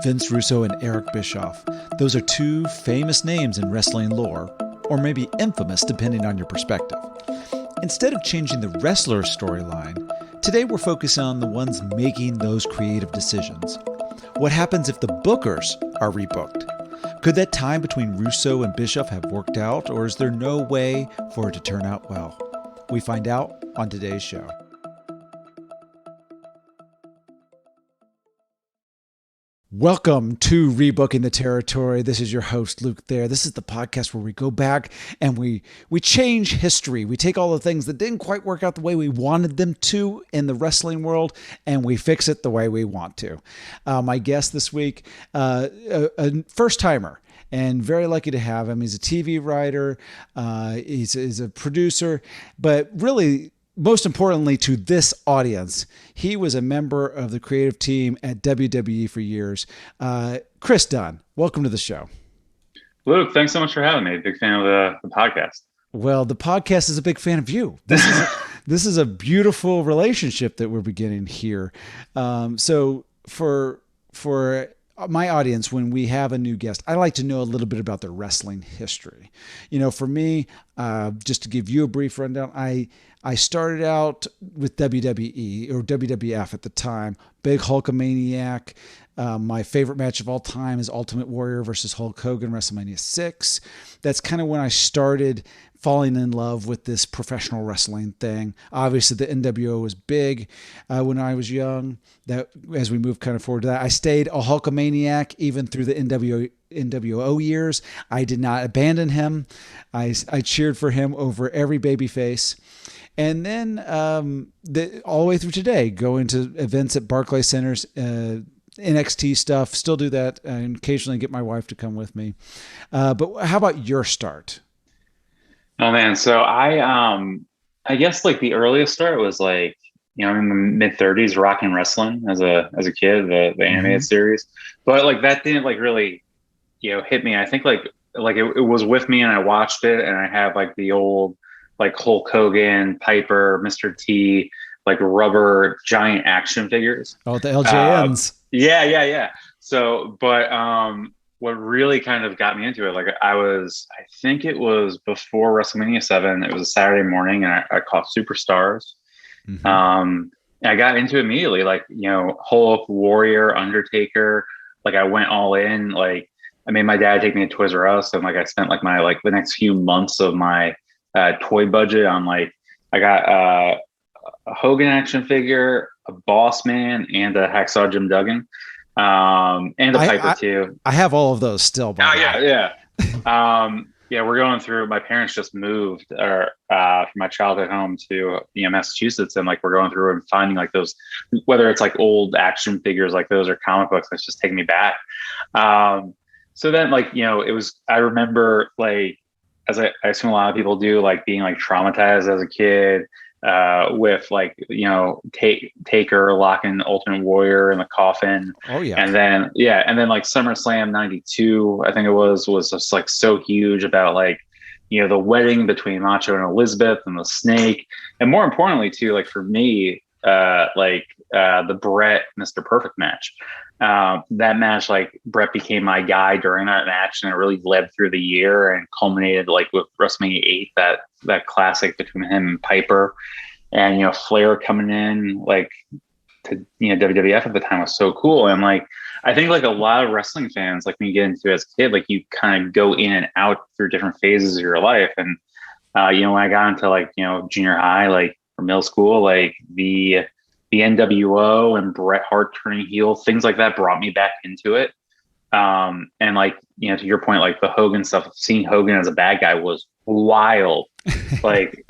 Vince Russo and Eric Bischoff. Those are two famous names in wrestling lore, or maybe infamous depending on your perspective. Instead of changing the wrestler's storyline, today we're focusing on the ones making those creative decisions. What happens if the bookers are rebooked? Could that time between Russo and Bischoff have worked out, or is there no way for it to turn out well? We find out on today's show. Welcome to Rebooking the Territory. This is your host, Luke Thayer. This is the podcast where we go back and we change history. We take all the things that didn't quite work out the way we wanted them to in the wrestling world, and we fix it the way we want to. My guest this week, a first-timer, and very lucky to have him. He's a TV writer. He's a producer, but really, most importantly to this audience, he was a member of the creative team at WWE for years. Chris Dunn, welcome to the show. Luke, thanks so much for having me. Big fan of the podcast. Well, the podcast is a big fan of you. This is a beautiful relationship that we're beginning here. So for my audience, when we have a new guest, I like to know a little bit about their wrestling history. You know, for me, just to give you a brief rundown, I started out with WWE or WWF at the time, big Hulkamaniac. My favorite match of all time is Ultimate Warrior versus Hulk Hogan, WrestleMania 6. That's kind of when I started falling in love with this professional wrestling thing. Obviously, the NWO was big when I was young. That as we move kind of forward to that, I stayed a Hulkamaniac even through the NWO years. I did not abandon him. I cheered for him over every babyface. And then all the way through today, going to events at Barclays Centers, NXT stuff, still do that, and occasionally get my wife to come with me. But how about your start? Oh man, so I guess like the earliest start was like, you know, in the mid 30s, rocking wrestling as a kid, the animated series. But like that didn't like really, you know, hit me. I think like it was with me and I watched it, and I have like the old like Hulk Hogan, Piper, Mr. T, like rubber giant action figures. Oh, the LJNs. Yeah. So, but what really kind of got me into it, like I think it was before WrestleMania 7. It was a Saturday morning, and I caught Superstars. Mm-hmm. And I got into it immediately, like, you know, Hulk, Warrior, Undertaker. Like I went all in. Like I made my dad take me to Toys R Us, and like I spent like the next few months of my toy budget on like I got a Hogan action figure, a Boss Man, and a Hacksaw Jim Duggan, and a Piper too. I have all of those still. Yeah. Yeah, we're going through. My parents just moved from my childhood home to Massachusetts, and like we're going through and finding like those, whether it's like old action figures like those or comic books. That's just taking me back. So then like it was. I remember like, as I assume a lot of people do, like being like traumatized as a kid with like, Taker locking Ultimate Warrior in the coffin. Oh yeah. And then like SummerSlam 92, I think it was just like so huge about like, the wedding between Macho and Elizabeth and the snake. And more importantly too, like for me, the Brett Mr. Perfect match. That match, like Brett became my guy during that match, and it really led through the year and culminated like with WrestleMania 8, that classic between him and Piper, and Flair coming in like to WWF at the time was so cool. And like I think like a lot of wrestling fans, like when you get into it as a kid, like you kind of go in and out through different phases of your life. And when I got into like junior high, like or middle school, like the NWO and Bret Hart turning heel, things like that brought me back into it. And like, to your point, like the Hogan stuff, seeing Hogan as a bad guy was wild. like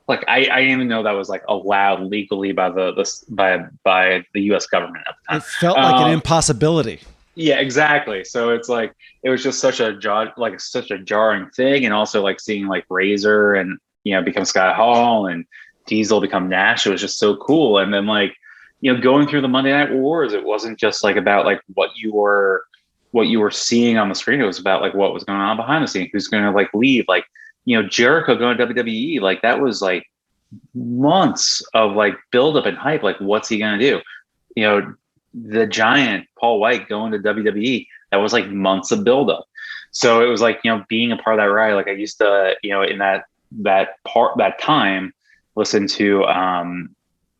I didn't even know that was like allowed legally by the US government at the time. It felt like an impossibility. Yeah, exactly. So it's like, it was just such a jarring thing. And also like seeing like Razor and, become Scott Hall and Diesel become Nash. It was just so cool. And then like, going through the Monday Night Wars, it wasn't just like about like what you were seeing on the screen. It was about like what was going on behind the scenes, who's going to like leave, like, Jericho going to WWE. Like that was like months of like buildup and hype. Like, what's he going to do? the giant Paul White going to WWE, that was like months of buildup. So it was like, being a part of that ride, like I used to, in that time, listen to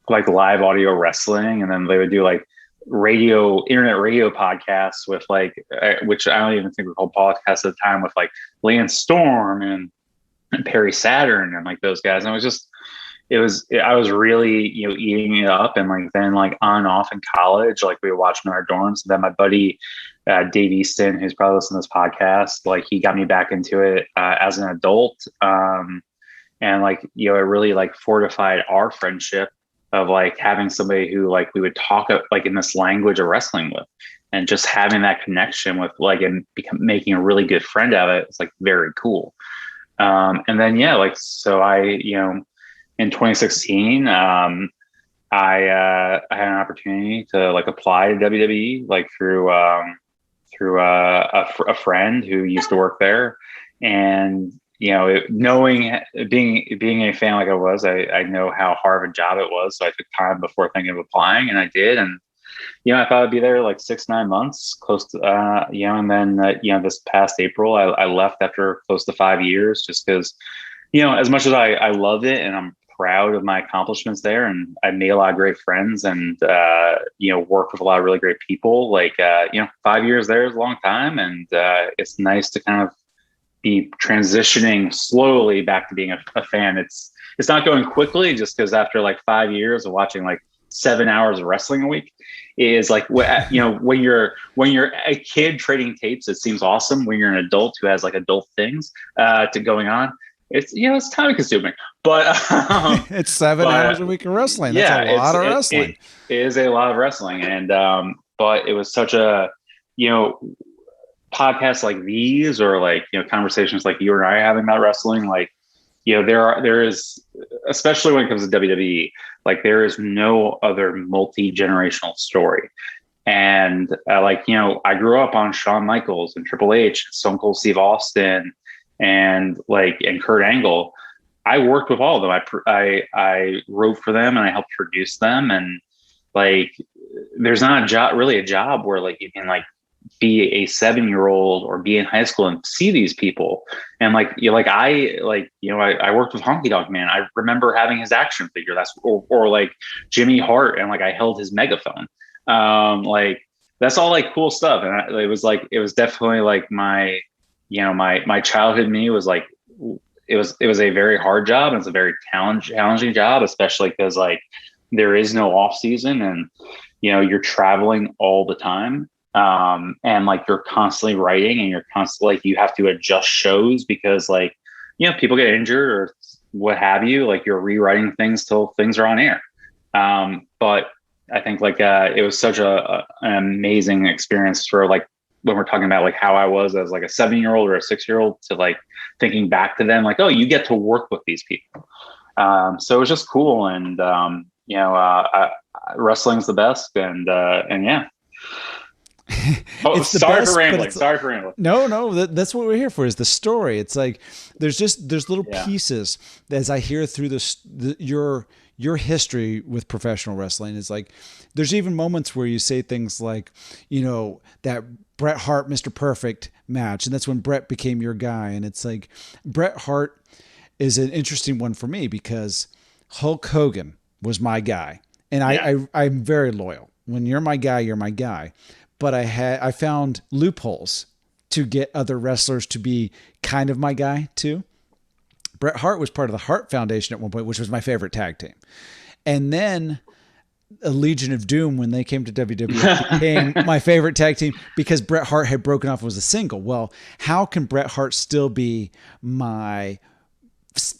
like live audio wrestling, and then they would do like internet radio podcasts with like, which I don't even think were called podcasts at the time, with like Lance Storm and Perry Saturn and like those guys. And I was really, eating it up. And like, then like on and off in college, like we would watch them in our dorms. And then my buddy, Dave Easton, who's probably listening to this podcast, like he got me back into it as an adult. And like, it really like fortified our friendship of like having somebody who like we would talk like in this language of wrestling with, and just having that connection with like, and making a really good friend out of it. It's like very cool. And then, like, so in 2016, I had an opportunity to like apply to WWE, like through a friend who used to work there. And, being a fan like I was, I know how hard of a job it was. So I took time before thinking of applying, and I did. And, I thought I'd be there like 6-9 months, close to, and then, this past April, I left after close to 5 years, just because, as much as I loved it and I'm proud of my accomplishments there, and I made a lot of great friends, and, worked with a lot of really great people, like, 5 years there is a long time. And it's nice to kind of be transitioning slowly back to being a fan. It's not going quickly, just because after like 5 years of watching like 7 hours of wrestling a week is like, when you're a kid trading tapes, it seems awesome. When you're an adult who has like adult things to going on, it's time consuming, but it's 7 hours a week of wrestling. That's a lot of wrestling. It is a lot of wrestling. And, but it was such a, podcasts like these, or like, conversations like you and I are having about wrestling, like, there is, especially when it comes to WWE, like there is no other multi-generational story. And I grew up on Shawn Michaels and Triple H, Stone Cold Steve Austin, and Kurt Angle. I worked with all of them. I wrote for them, and I helped produce them. And like, there's not really a job where like you can like be a 7-year-old or be in high school and see these people. And I worked with Honky Dog Man. I remember having his action figure. Or like Jimmy Hart, and like I held his megaphone. That's all like cool stuff. And it was definitely like my childhood me was like, it was a very hard job, and it's a very challenging job, especially because like there is no off season, and you're traveling all the time. And like you're constantly writing, and you're constantly like you have to adjust shows because like people get injured or what have you. Like you're rewriting things till things are on air. But I think like it was such an amazing experience for like when we're talking about like how I was as like a 7-year-old or a 6-year-old, to like thinking back to them, like, oh, you get to work with these people. So it was just cool, and wrestling's the best, and yeah. Sorry for rambling. No, that's what we're here for, is the story. It's like there's little pieces as I hear through your history with professional wrestling. Is like there's even moments where you say things like, that Bret Hart Mr. Perfect match, and that's when Bret became your guy. And it's like Bret Hart is an interesting one for me because Hulk Hogan was my guy, and I'm very loyal. When you're my guy, you're my guy. But I found loopholes to get other wrestlers to be kind of my guy too. Bret Hart was part of the Hart Foundation at one point, which was my favorite tag team. And then a Legion of Doom, when they came to WWE, became my favorite tag team because Bret Hart had broken off and was a single. Well, how can Bret Hart still be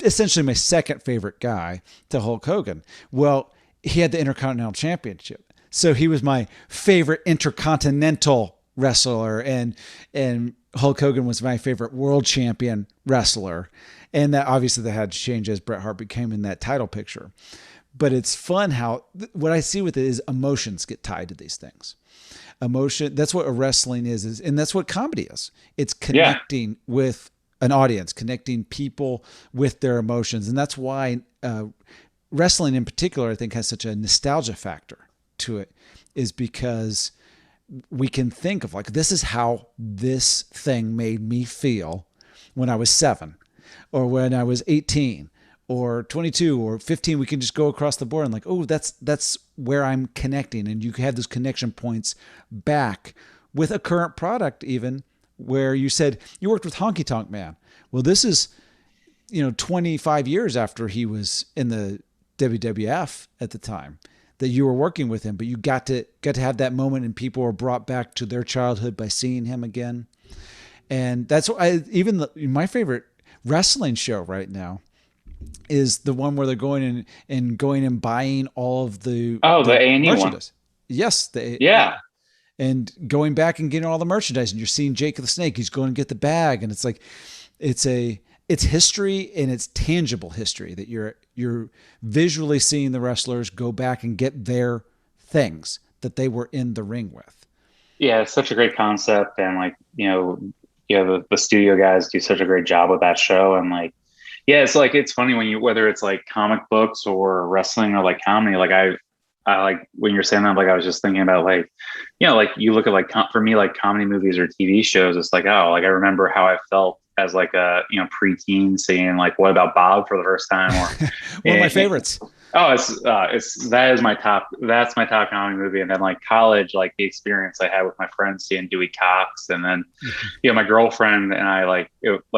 essentially my second favorite guy to Hulk Hogan? Well, he had the Intercontinental Championship. So he was my favorite intercontinental wrestler, and Hulk Hogan was my favorite world champion wrestler. And that obviously that had to change as Bret Hart became in that title picture. But it's fun how what I see with it is emotions get tied to these things. Emotion, that's what a wrestling is, and that's what comedy is. It's connecting with an audience, connecting people with their emotions. And that's why wrestling in particular, I think, has such a nostalgia factor to it is because we can think of like, this is how this thing made me feel when I was 7 or when I was 18 or 22 or 15. We can just go across the board and like, oh, that's where I'm connecting. And you have those connection points back with a current product, even where you said you worked with Honky Tonk Man. Well, this is, 25 years after he was in the WWF at the time that you were working with him, but you got to have that moment and people were brought back to their childhood by seeing him again. And that's why my favorite wrestling show right now is the one where they're going and buying all of the A&E merchandise. One. Yes. And going back and getting all the merchandise, and you're seeing Jake the Snake. He's going to get the bag, and it's like, it's history, and it's tangible history that you're visually seeing the wrestlers go back and get their things that they were in the ring with. Yeah, it's such a great concept, and like the studio guys do such a great job with that show, and like, yeah, it's like, it's funny whether it's like comic books or wrestling or like comedy, like I like when you're saying that, like I was just thinking about like, like you look at like for me, like comedy movies or TV shows, it's like, oh, like I remember how I felt as like a preteen seeing like What About Bob for the first time, or one of my favorites. Oh, that's my top comedy movie. And then like college, like the experience I had with my friends seeing Dewey Cox, and then my girlfriend and I like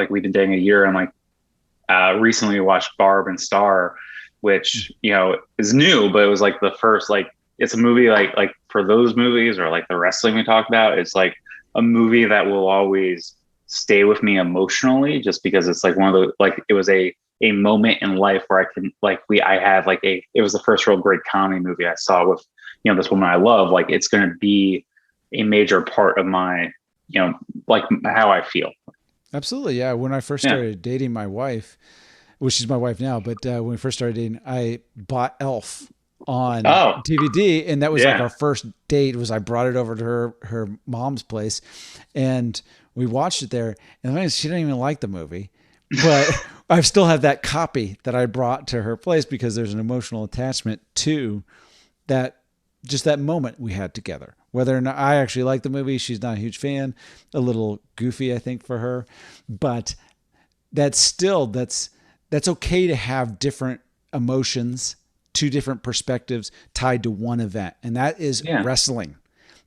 we've been dating a year, and like recently watched Barb and Star, which is new, but it was like the first, like it's a movie like for those movies or like the wrestling we talked about, it's like a movie that will always stay with me emotionally, just because it's like one of the, like it was a moment in life where I can it was the first real great comedy movie I saw with this woman I love. Like it's going to be a major part of my like how I feel. Absolutely. Yeah. When I first started dating my wife, well, she's my wife now, but when we first started dating, I bought Elf on DVD, and that was like our first date. I brought it over to her mom's place, and we watched it there. And she didn't even like the movie, but I still have that copy that I brought to her place because there's an emotional attachment to that, just that moment we had together. Whether or not I actually like the movie, she's not a huge fan, a little goofy, I think, for her, but that's okay to have different emotions, two different perspectives tied to one event. And that is wrestling.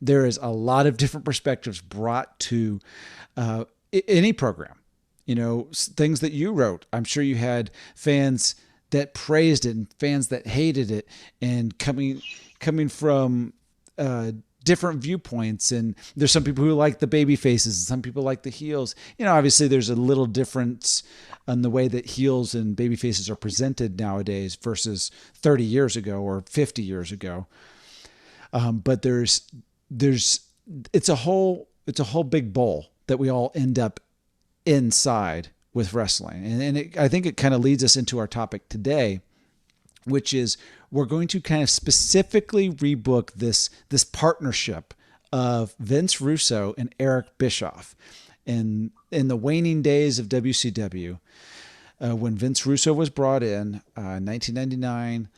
There is a lot of different perspectives brought to any program, things that you wrote. I'm sure you had fans that praised it and fans that hated it, and coming from different viewpoints. And there's some people who like the baby faces and some people like the heels. Obviously there's a little difference on the way that heels and baby faces are presented nowadays versus 30 years ago or 50 years ago. But it's a whole big bowl that we all end up inside with wrestling. And I think it kind of leads us into our topic today, which is we're going to kind of specifically rebook this partnership of Vince Russo and Eric Bischoff in the waning days of WCW, when Vince Russo was brought in 1999,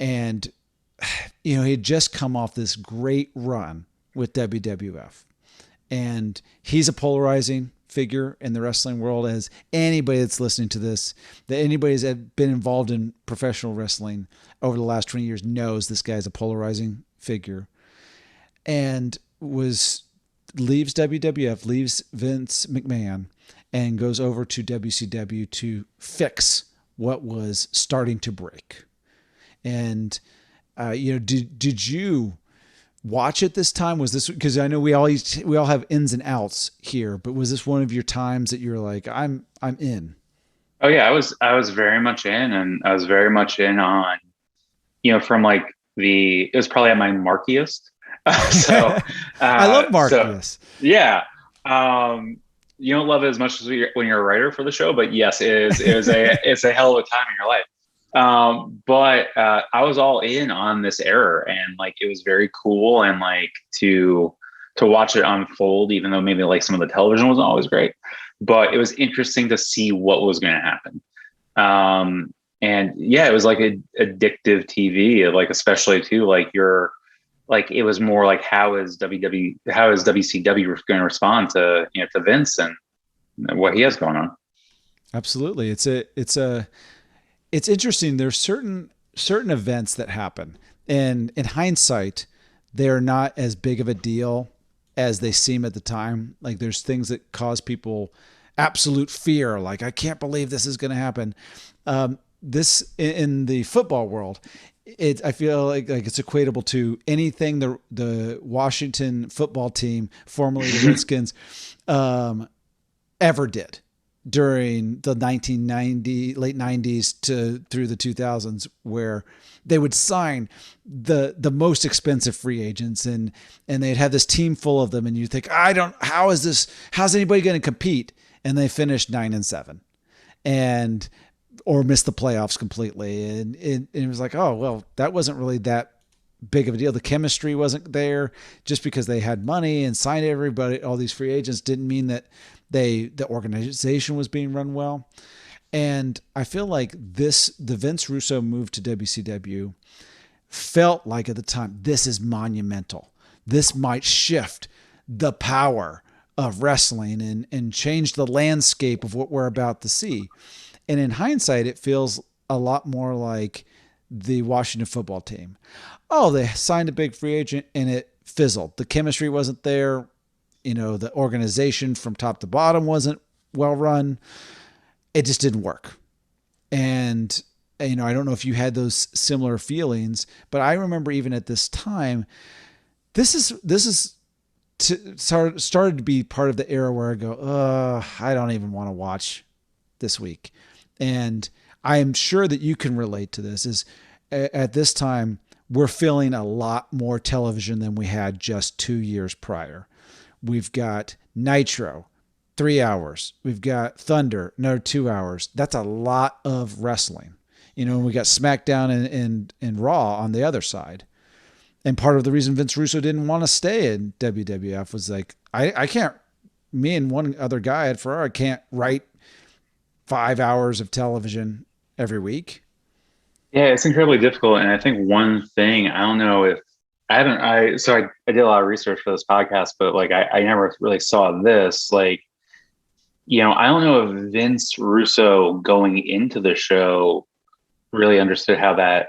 and he had just come off this great run with WWF, and he's a polarizing figure in the wrestling world, as anybody that's listening to this, that anybody's been involved in professional wrestling over the last 20 years knows this guy's a polarizing figure, and leaves WWF, leaves Vince McMahon, and goes over to WCW to fix what was starting to break. And did you watch it this time? Was this, because I know we all have ins and outs here, but was this one of your times that you were like, I'm in? Oh yeah, I was very much in, and I was very much in on, from like it was probably at my markiest. So I love markiest. So, yeah. You don't love it as much as when you're a writer for the show, but yes, it's a hell of a time in your life. But I was all in on this era, and like it was very cool, and like to watch it unfold, even though maybe like some of the television wasn't always great, but it was interesting to see what was going to happen. And yeah, it was like addictive TV, like especially too, like you're like it was more like how is WCW going to respond to, to Vince and what he has going on. Absolutely. It's interesting. There's certain events that happen, and in hindsight, they're not as big of a deal as they seem at the time. Like there's things that cause people absolute fear. Like, I can't believe this is going to happen. This in the football world, I feel like it's equatable to anything the Washington football team, formerly the Redskins, ever did during the 1990 late 90s to through the 2000s, where they would sign the most expensive free agents, and they'd have this team full of them, and you think, how's anybody going to compete? And they finished 9-7 and or missed the playoffs completely, and it was like, oh well, that wasn't really that big of a deal. The chemistry wasn't there. Just because they had money and signed everybody, all these free agents, didn't mean that the organization was being run well. And I feel like the Vince Russo move to WCW felt like at the time, this is monumental. This might shift the power of wrestling and change the landscape of what we're about to see. And in hindsight, it feels a lot more like the Washington football team. Oh, they signed a big free agent and it fizzled. The chemistry wasn't there. The organization from top to bottom wasn't well run. It just didn't work. And, I don't know if you had those similar feelings, but I remember even at this time, this is started to be part of the era where I go, I don't even want to watch this week. And I am sure that you can relate to this. Is at this time, we're filling a lot more television than we had just 2 years prior. We've got Nitro, 3 hours. We've got Thunder, another 2 hours. That's a lot of wrestling. And we got SmackDown and Raw on the other side. And part of the reason Vince Russo didn't want to stay in WWF was like, I can't, me and one other guy at Ferrari can't write 5 hours of television every week. Yeah, it's incredibly difficult. And I think one thing, I don't know if I did a lot of research for this podcast, but like, I never really saw this. Like, I don't know if Vince Russo going into the show really understood how that,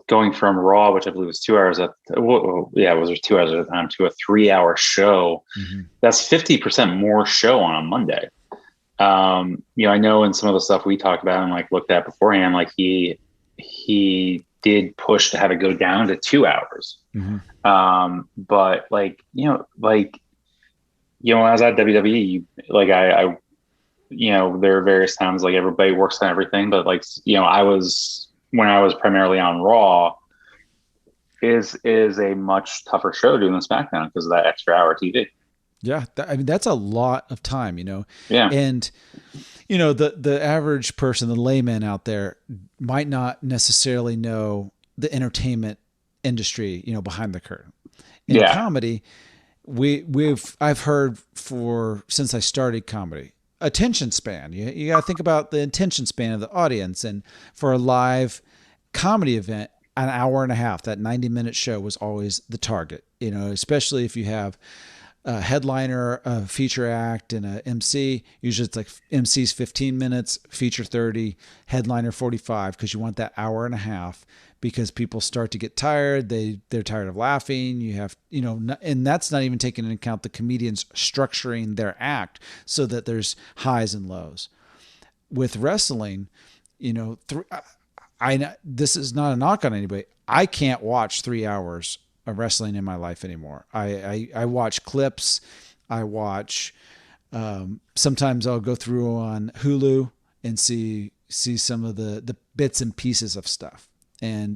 going from Raw, which I believe was 2 hours it was 2 hours at the time, to a 3 hour show. Mm-hmm. That's 50% more show on a Monday. I know in some of the stuff we talked about and like looked at beforehand, like he did push to have it go down to 2 hours. Mm-hmm. But like, when I was at WWE, like I there are various times like everybody works on everything, but like, when I was primarily on Raw is a much tougher show doing the SmackDown because of that extra hour TV. Yeah. That's a lot of time, Yeah. And, the average person, the layman out there might not necessarily know the entertainment industry, behind the curtain. In comedy, I've heard since I started comedy, attention span. You got to think about the attention span of the audience. And for a live comedy event, an hour and a half, that 90-minute show was always the target, especially if you have a headliner, a feature act, and a MC. Usually it's like MC's 15 minutes, feature 30, headliner 45, because you want that hour and a half, because people start to get tired. They're tired of laughing. You have, and that's not even taking into account the comedians structuring their act so that there's highs and lows. With wrestling, this is not a knock on anybody. I can't watch 3 hours of wrestling in my life anymore. I watch clips. I watch, sometimes I'll go through on Hulu and see some of the bits and pieces of stuff.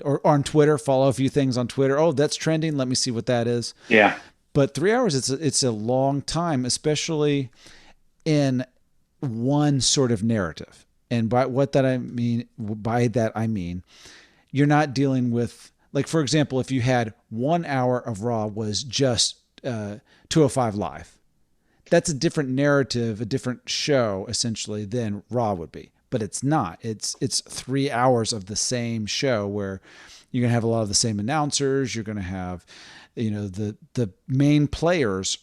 Or on Twitter, follow a few things on Twitter. Oh, that's trending. Let me see what that is. Yeah. But 3 hours, it's a long time, especially in one sort of narrative. And by that I mean, you're not dealing with, like, for example, if you had 1 hour of Raw was just 205 Live, that's a different narrative, a different show essentially than Raw would be. But it's not. It's 3 hours of the same show where You're going to have a lot of the same announcers. You're going to have, the main players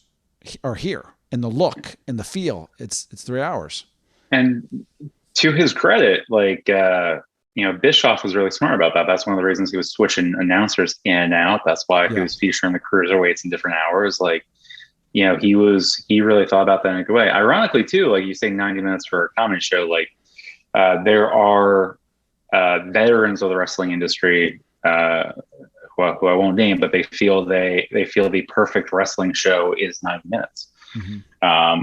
are here, and the look and the feel. It's 3 hours. And to his credit, Bischoff was really smart about that. That's one of the reasons he was switching announcers in and out. That's why he was featuring the cruiserweights in different hours. He really thought about that in a good way. Ironically, too, like you say, 90 minutes for a comedy show, there are veterans of the wrestling industry who I won't name, but they feel the perfect wrestling show is 90 minutes. Mm-hmm.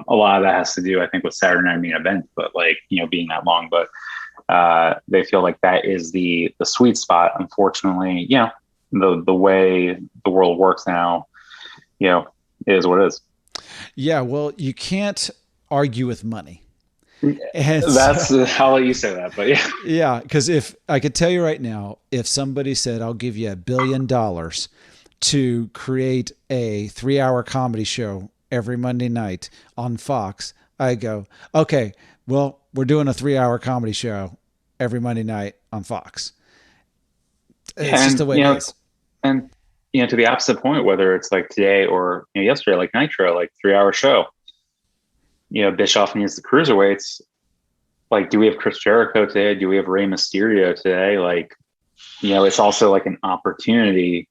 A lot of that has to do, I think, with Saturday Night Main Event, but being that long. But they feel like that is the sweet spot. Unfortunately, the way the world works now, it is what it is. Yeah, well, you can't argue with money. I'll let you say that, but yeah. Yeah, because if I could tell you right now, if somebody said, I'll give you $1 billion to create a 3-hour comedy show every Monday night on Fox, I go, okay, well, we're doing a 3-hour comedy show every Monday night on Fox. It's just the way it is. And, to the opposite point, whether it's like today or yesterday, like Nitro, 3-hour show, Bischoff needs the cruiserweights. Do we have Chris Jericho today? Do we have Rey Mysterio today? It's also an opportunity,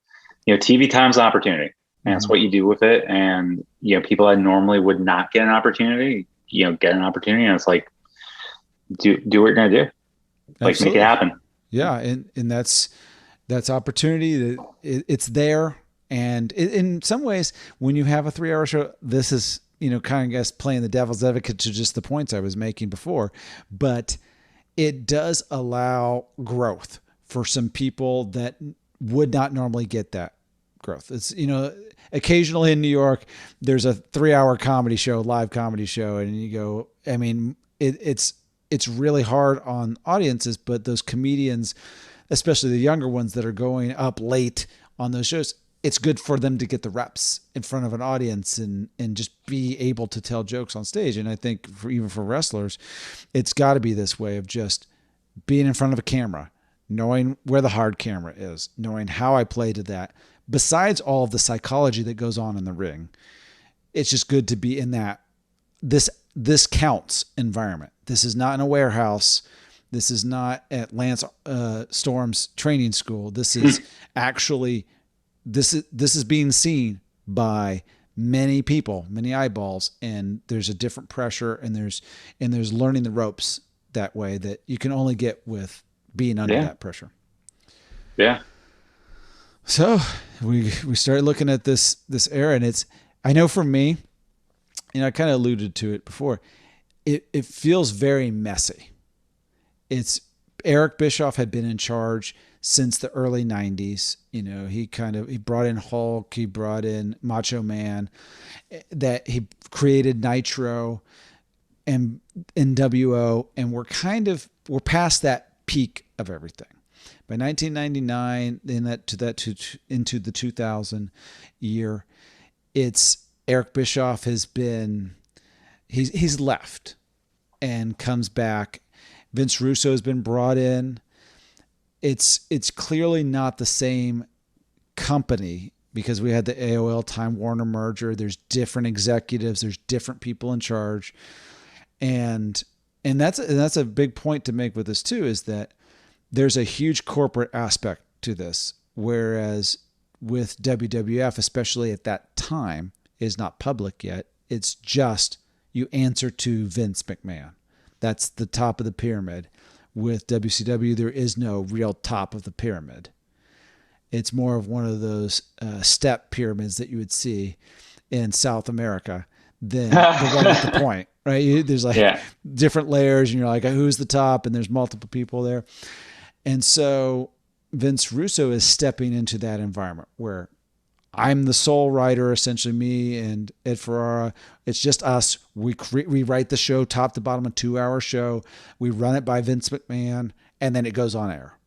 TV time's an opportunity, and it's what you do with it. And, people that normally would not get an opportunity, get an opportunity, and it's do what you're going to do. Absolutely. Make it happen. Yeah. And that's opportunity. It's there. And in some ways, when you have a 3-hour show, this is, kind of guess playing the devil's advocate to just the points I was making before, but it does allow growth for some people that would not normally get that growth. It's, occasionally in New York, there's a 3-hour comedy show, live comedy show. And you go, I mean, it's really hard on audiences, but those comedians, especially the younger ones that are going up late on those shows, it's good for them to get the reps in front of an audience and just be able to tell jokes on stage. And I think even for wrestlers, it's got to be this way of just being in front of a camera, knowing where the hard camera is, knowing how I play to that. Besides all of the psychology that goes on in the ring, it's just good to be in that this counts environment. This is not in a warehouse. This is not at Lance Storm's training school. This is actually this is being seen by many people, many eyeballs, and there's a different pressure, and there's learning the ropes that way that you can only get with being under that pressure. Yeah. So we started looking at this era, and I know for me, I kind of alluded to it before, it feels very messy. It's Eric Bischoff had been in charge since the early 90s. He brought in Hulk, he brought in Macho Man, that he created Nitro and NWO, and we're past that peak of everything. By 1999, into the 2000 year, it's Eric Bischoff he's left and comes back. Vince Russo has been brought in. It's clearly not the same company because we had the AOL Time Warner merger. There's different executives. There's different people in charge. And that's a big point to make with this too, is that there's a huge corporate aspect to this. Whereas with WWF, especially at that time, is not public yet. It's just you answer to Vince McMahon. That's the top of the pyramid. With WCW, there is no real top of the pyramid. It's more of one of those step pyramids that you would see in South America than the one at the point, right? There's different layers, and you're like, who's the top? And there's multiple people there. And so Vince Russo is stepping into that environment where I'm the sole writer, essentially me and Ed Ferrara. It's just us. We write the show top to bottom, a 2-hour show. We run it by Vince McMahon, and then it goes on air.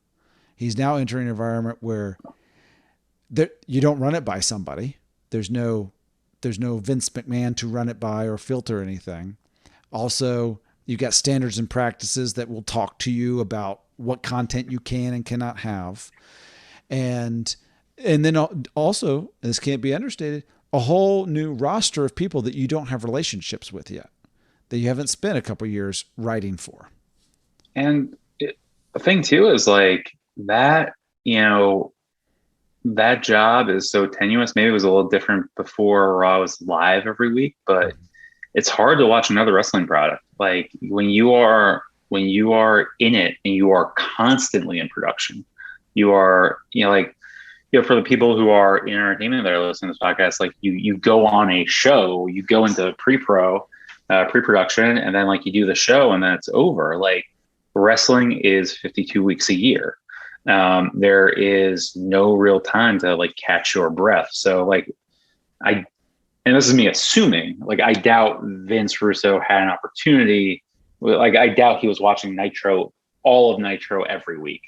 He's now entering an environment where you don't run it by somebody. There's no Vince McMahon to run it by or filter anything. Also, you've got standards and practices that will talk to you about what content you can and cannot have. and then also, this can't be understated, a whole new roster of people that you don't have relationships with yet, that you haven't spent a couple years writing for. And the thing too is like that, that job is so tenuous. Maybe it was a little different before Raw was live every week, but it's hard to watch another wrestling product. Like when you are in it and you are constantly in production, you are, for the people who are in entertainment that are listening to this podcast, like you go on a show, you go into pre-production, and then like you do the show and then it's over. Like wrestling is 52 weeks a year. There is no real time to like catch your breath. So like and this is me assuming, like I doubt Vince Russo had an opportunity. Like I doubt he was watching Nitro, all of Nitro every week.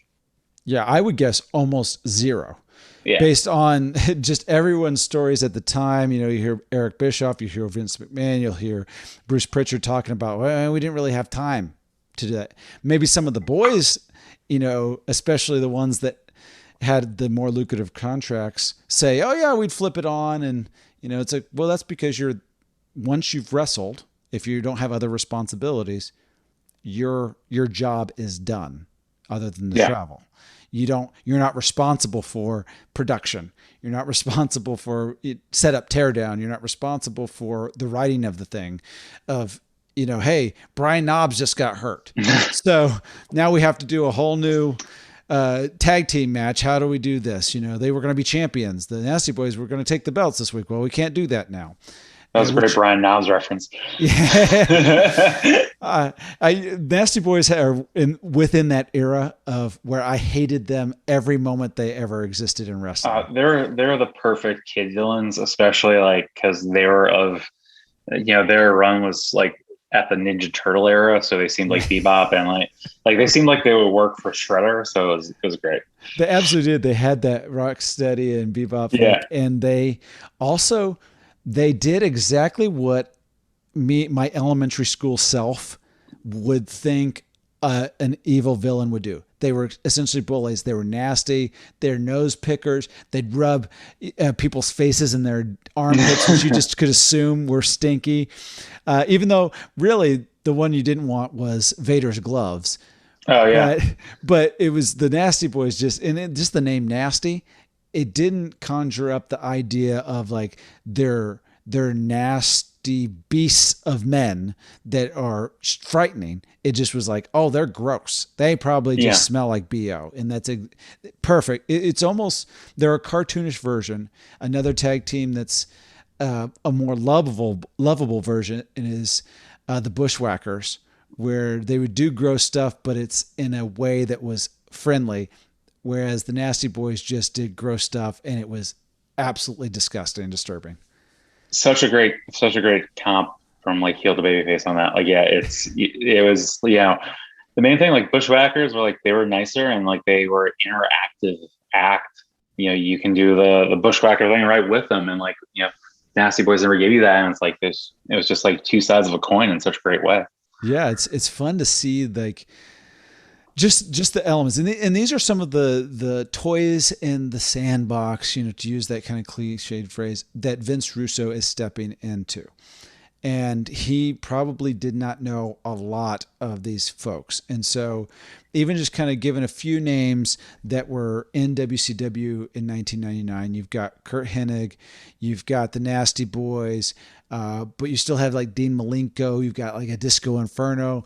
Yeah, I would guess almost zero. Yeah. Based on just everyone's stories at the time. You hear Eric Bischoff, you hear Vince McMahon, you'll hear Bruce Pritchard talking about, well, we didn't really have time to do that. Maybe some of the boys, especially the ones that had the more lucrative contracts, say, oh yeah, we'd flip it on. And, it's like, well, that's because once you've wrestled, if you don't have other responsibilities, your job is done other than the travel. You're not responsible for production. You're not responsible for set up, tear down. You're not responsible for the writing of the thing hey, Brian Knobbs just got hurt. So now we have to do a whole new tag team match. How do we do this? They were going to be champions. The Nasty Boys were going to take the belts this week. Well, we can't do that now. That was a great Brian Knobbs reference. Yeah. Nasty Boys are within that era of where I hated them every moment they ever existed in wrestling. They're the perfect kid villains, especially like because they were their run was like at the Ninja Turtle era, so they seemed like Bebop and like they seemed like they would work for Shredder, so it was great. They absolutely did. They had that Rocksteady and Bebop look, and they did exactly what my elementary school self would think an evil villain would do. They were essentially bullies. They were nasty. They're nose pickers. They'd rub people's faces in their armpits, which you just could assume were stinky. Even though really the one you didn't want was Vader's gloves. Oh yeah. But it was the Nasty Boys just the name Nasty. It didn't conjure up the idea of like they're nasty beasts of men that are frightening. It just was like, oh, they're gross. They probably just smell like BO. And that's perfect. It's almost, they're a cartoonish version. Another tag team that's a more lovable version is the Bushwhackers, where they would do gross stuff, but it's in a way that was friendly. Whereas the Nasty Boys just did gross stuff and it was absolutely disgusting and disturbing. Such a great comp from like heel to babyface on that. Like, yeah, it was, the main thing, like Bushwhackers were like, they were nicer and like they were interactive act. You can do the Bushwhacker thing right with them. And like, Nasty Boys never gave you that. And it's like it was just like two sides of a coin in such a great way. Yeah. It's fun to see like, just the elements. And these are some of the toys in the sandbox, to use that kind of cliched phrase, that Vince Russo is stepping into. And he probably did not know a lot of these folks. And so even just kind of giving a few names that were in WCW in 1999, you've got Kurt Hennig, you've got the Nasty Boys, but you still have like Dean Malenko, you've got like a Disco Inferno.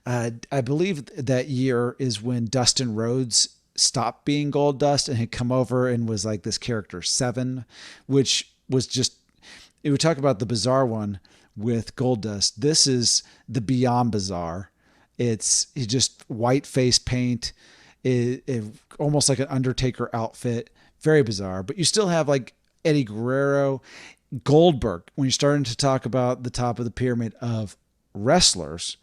I believe that year is when Dustin Rhodes stopped being Goldust and had come over and was like this character 7, which was just, it would talk about the bizarre one with Goldust. This is the beyond bizarre. It's just white face paint, it almost like an Undertaker outfit, very bizarre. But you still have like Eddie Guerrero, Goldberg. When you're starting to talk about the top of the pyramid of wrestlers,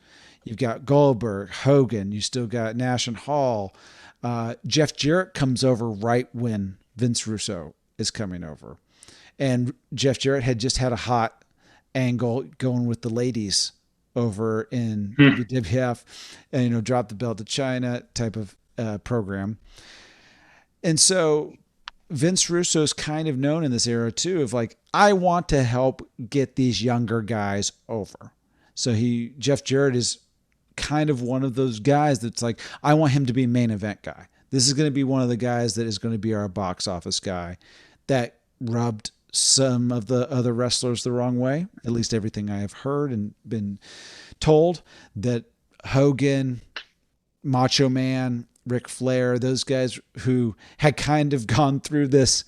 you've got Goldberg, Hogan. You still got Nash and Hall. Jeff Jarrett comes over right when Vince Russo is coming over, and Jeff Jarrett had just had a hot angle going with the ladies over in WWF, and drop the belt to China type of program. And so Vince Russo's kind of known in this era too of like, I want to help get these younger guys over. So Jeff Jarrett is kind of one of those guys that's like, I want him to be main event guy. This is going to be one of the guys that is going to be our box office guy. That rubbed some of the other wrestlers the wrong way. At least everything I have heard and been told, that Hogan, Macho Man, Ric Flair, those guys who had kind of gone through this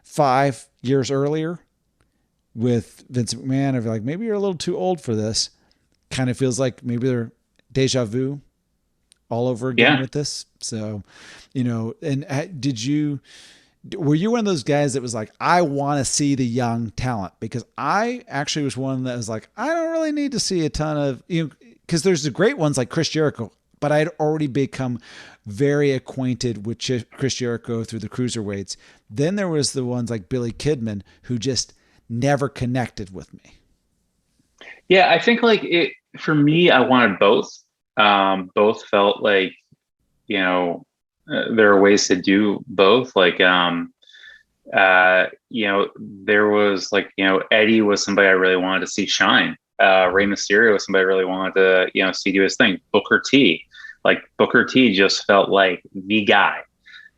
5 years earlier with Vince McMahon, are like, maybe you're a little too old for this. Kind of feels like maybe they're deja vu all over again with this. So, and were you one of those guys that was like, I want to see the young talent? Because I actually was one that was like, I don't really need to see a ton of, because there's the great ones like Chris Jericho, but I'd already become very acquainted with Chris Jericho through the cruiserweights. Then there was the ones like Billy Kidman who just never connected with me. Yeah, I think like for me, I wanted both. Both felt like, there are ways to do both. Like, there was like, Eddie was somebody I really wanted to see shine. Rey Mysterio was somebody I really wanted to, see do his thing. Booker T just felt like the guy.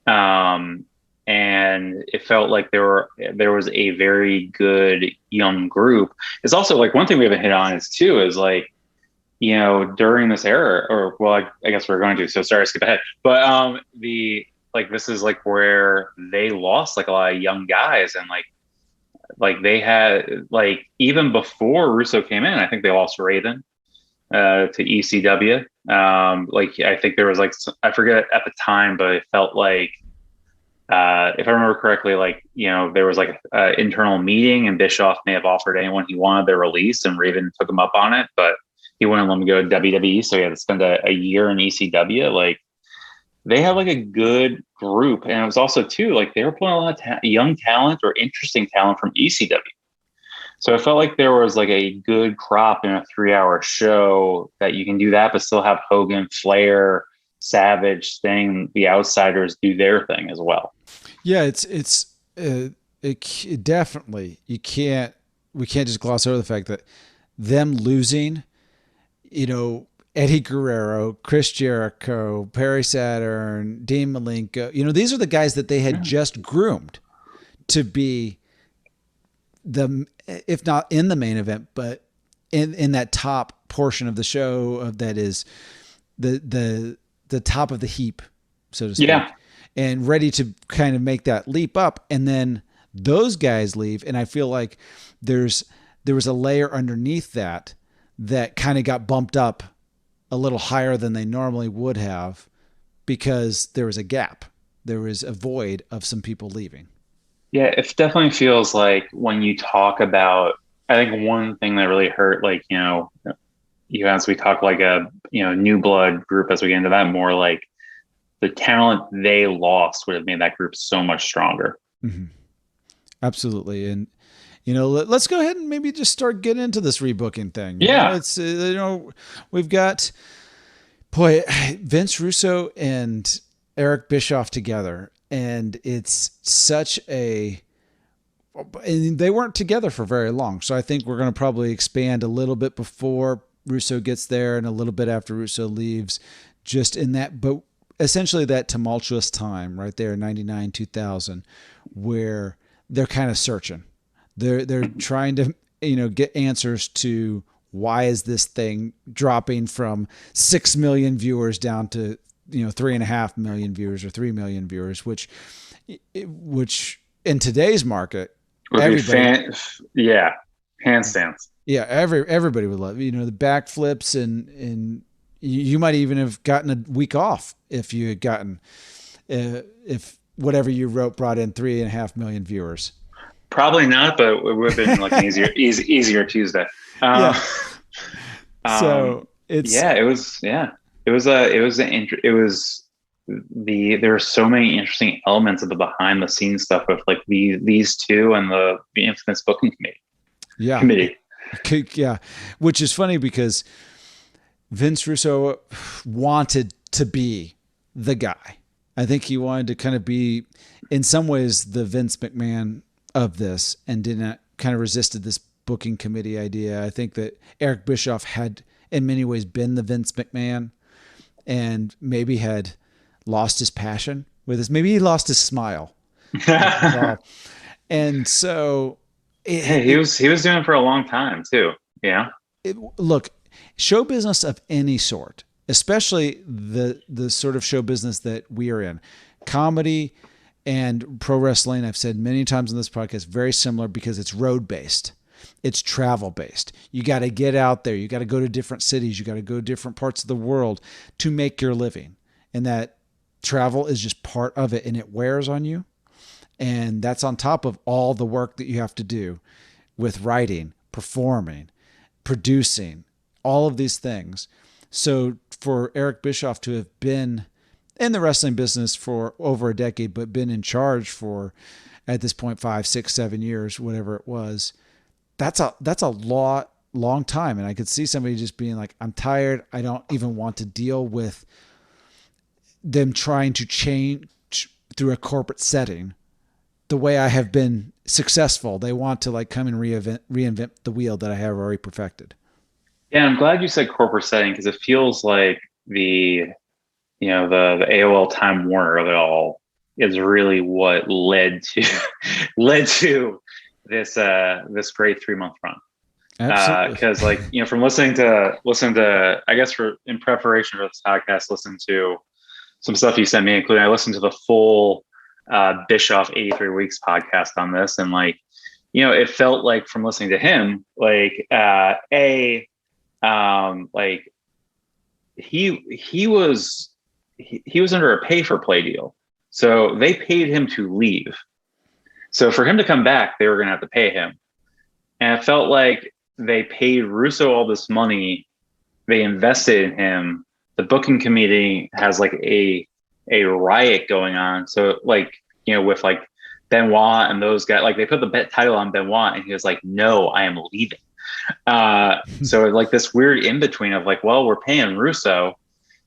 And it felt like there was a very good young group. It's also like one thing we haven't hit on is like, during this era, or well, I guess we're going to, so sorry to skip ahead, but this is like where they lost like a lot of young guys, and like they had, like, even before Russo came in, I think they lost Raven to ECW. Like, I think there was like, I forget at the time, but it felt like, if I remember correctly, like, there was like an internal meeting, and Bischoff may have offered anyone he wanted their release, and Raven took him up on it, but he wouldn't let me go to WWE. So he had to spend a year in ECW. Like, they had like a good group. And it was also too, like, they were pulling a lot of young talent or interesting talent from ECW. So I felt like there was like a good crop in a 3-hour show that you can do that, but still have Hogan, Flair, Savage, Sting, the Outsiders do their thing as well. Yeah, it definitely, we can't just gloss over the fact that them losing, Eddie Guerrero, Chris Jericho, Perry Saturn, Dean Malenko, these are the guys that they had just groomed to be if not in the main event, but in that top portion of the show that is the top of the heap, so to speak. Yeah. And ready to kind of make that leap up. And then those guys leave. And I feel like there was a layer underneath that kind of got bumped up a little higher than they normally would have, because there was a gap. There was a void of some people leaving. Yeah, it definitely feels like when you talk about, I think one thing that really hurt, like, as we talk like a, new blood group, as we get into that more, like, the talent they lost would have made that group so much stronger. Mm-hmm. Absolutely. And, let's go ahead and maybe just start getting into this rebooking thing. Yeah. It's, we've got, Vince Russo and Eric Bischoff together. And it's and they weren't together for very long. So I think we're going to probably expand a little bit before Russo gets there and a little bit after Russo leaves, just in that, but essentially that tumultuous time right there, 99, 2000, where they're kind of searching. They're trying to, get answers to why is this thing dropping from 6 million viewers down to, 3.5 million viewers or 3 million viewers, which in today's market, everybody, handstands. Yeah. Everybody would love, the backflips, and you might even have gotten a week off if you had gotten, if whatever you wrote brought in 3.5 million viewers. Probably not, but it would have been like an easier Tuesday. So there were so many interesting elements of the behind the scenes stuff with like these two and the infamous booking committee. Yeah. Which is funny because Vince Russo wanted to be the guy. I think he wanted to kind of be, in some ways, the Vince McMahon of this, and didn't kind of resisted this booking committee idea. I think that Eric Bischoff had, in many ways, been the Vince McMahon, and maybe had lost his passion with this. Maybe he lost his smile. And so, he was doing it for a long time too. Yeah. Look, show business of any sort, especially the sort of show business that we are in, comedy and pro wrestling, I've said many times on this podcast, very similar because it's road based. It's travel based. You got to get out there. You got to go to different cities. You got to go to different parts of the world to make your living. And that travel is just part of it, and it wears on you. And that's on top of all the work that you have to do with writing, performing, producing, all of these things. So for Eric Bischoff to have been in the wrestling business for over a decade, but been in charge for, at this point, 5, 6, 7 years, whatever it was, that's a long time. And I could see somebody just being like, I'm tired. I don't even want to deal with them trying to change through a corporate setting the way I have been successful. They want to like come and reinvent the wheel that I have already perfected. Yeah, I'm glad you said corporate setting, because it feels like the AOL Time Warner of it all is really what led to this great 3-month run. Absolutely. Because from listening to I guess in preparation for this podcast, listening to some stuff you sent me, including I listened to the full Bischoff 83 Weeks podcast on this, and it felt like from listening to him, he was under a pay for play deal, so they paid him to leave. So for him to come back, they were going to have to pay him, and it felt like they paid Russo all this money. They invested in him. The booking committee has a riot going on. So with Benoit and those guys, they put the title on Benoit, and he was like, "No, I am leaving." So this weird in between of well, we're paying Russo,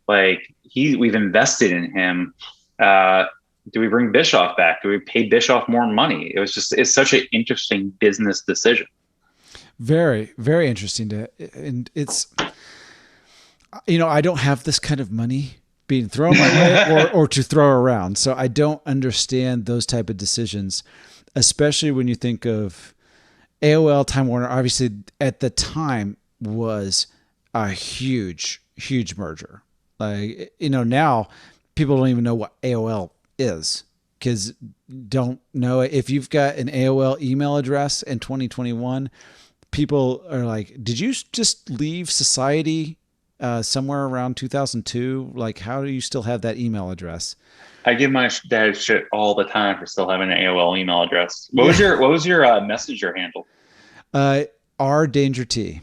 we've invested in him. Do we bring Bischoff back? Do we pay Bischoff more money? It's such an interesting business decision. Very, very interesting and it's, I don't have this kind of money being thrown my way or to throw around. So I don't understand those type of decisions, especially when you think of AOL Time Warner. Obviously at the time was a huge, huge merger. Now people don't even know what AOL is, because don't know it. If you've got an AOL email address in 2021, people are like, did you just leave society somewhere around 2002? How do you still have that email address? I give my dad shit all the time for still having an AOL email address. What was your messenger handle? R Danger T.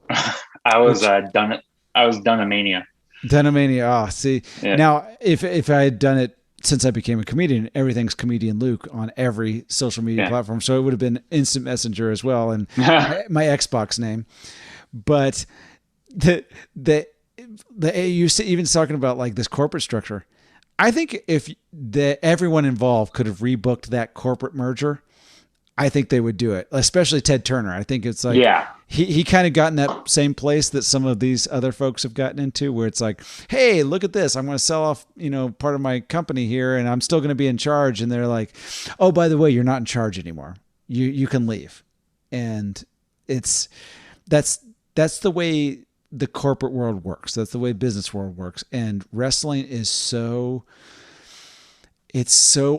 I was Dunamania. Dunamania. Oh, see, yeah. Now if I had done it since I became a comedian, everything's Comedian Luke on every social media platform. So it would have been Instant Messenger as well, and my Xbox name. But you even talking about this corporate structure, I think if everyone involved could have rebooked that corporate merger, I think they would do it, especially Ted Turner. I think it's he kind of got in that same place that some of these other folks have gotten into, where it's hey, look at this. I'm going to sell off, part of my company here, and I'm still going to be in charge. And they're like, oh, by the way, you're not in charge anymore. You can leave. And that's the way the corporate world works. That's the way business world works. And wrestling is so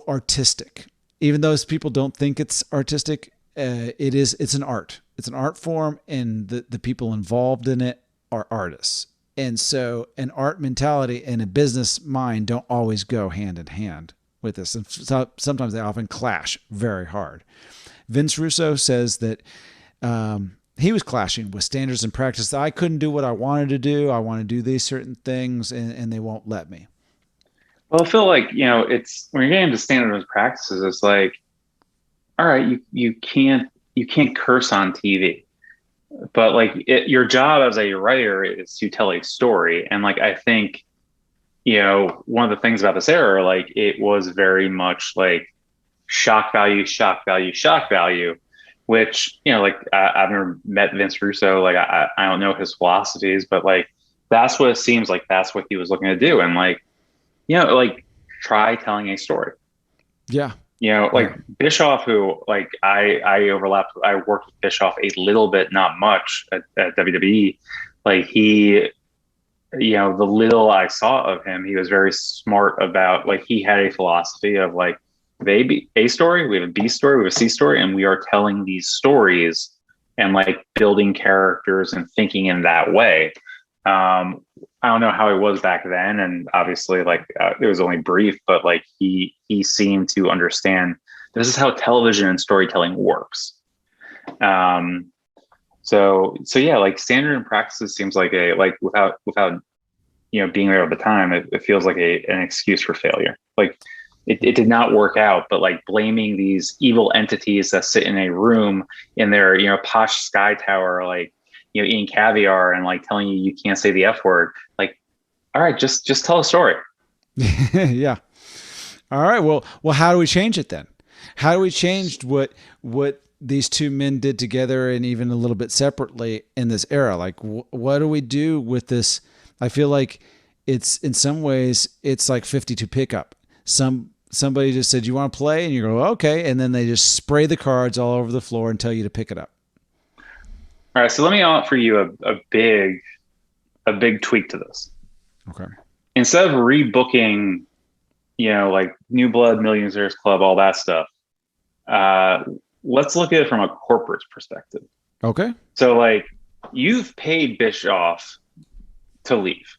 artistic. Even though people don't think it's artistic, it's an art. It's an art form, and the people involved in it are artists. And so an art mentality and a business mind don't always go hand in hand with this. And sometimes they often clash very hard. Vince Russo says that he was clashing with standards and practice. I couldn't do what I wanted to do. I want to do these certain things, and they won't let me. Well, I feel like, it's when you're getting into standards and practices, it's all right, you can't curse on TV, but your job as a writer is to tell a story. And I think one of the things about this era, like it was very much like shock value, shock value, shock value, which, like I've never met Vince Russo. Like I don't know his philosophies, but like that's what it seems like that's what he was looking to do. And like, like try telling a story. Yeah. Like Bischoff, who like I overlapped, I worked with Bischoff a little bit, not much at WWE. Like he, the little I saw of him, he was very smart about, like, he had a philosophy of like, A story, we have a B story, we have a C story, and we are telling these stories and like building characters and thinking in that way. I don't know how it was back then, and obviously, like, it was only brief, but like he seemed to understand this is how television and storytelling works. So yeah, like standard and practices seems like a, like, without being there at the time, it feels like an excuse for failure. Like it did not work out, but like blaming these evil entities that sit in a room in their posh sky tower, like eating caviar and like telling you can't say the F word. Like, all right, just tell a story. Yeah. All right. Well, how do we change it then? How do we change what these two men did together and even a little bit separately in this era? Like, what do we do with this? I feel like it's, in some ways, it's like 52 pickup. Somebody just said, you want to play? And you go, okay. And then they just spray the cards all over the floor and tell you to pick it up. All right. So let me offer you a big tweak to this. Okay. Instead of rebooking, like New Blood, Millionaires Club, all that stuff, let's look at it from a corporate perspective. Okay. So like you've paid Bischoff to leave.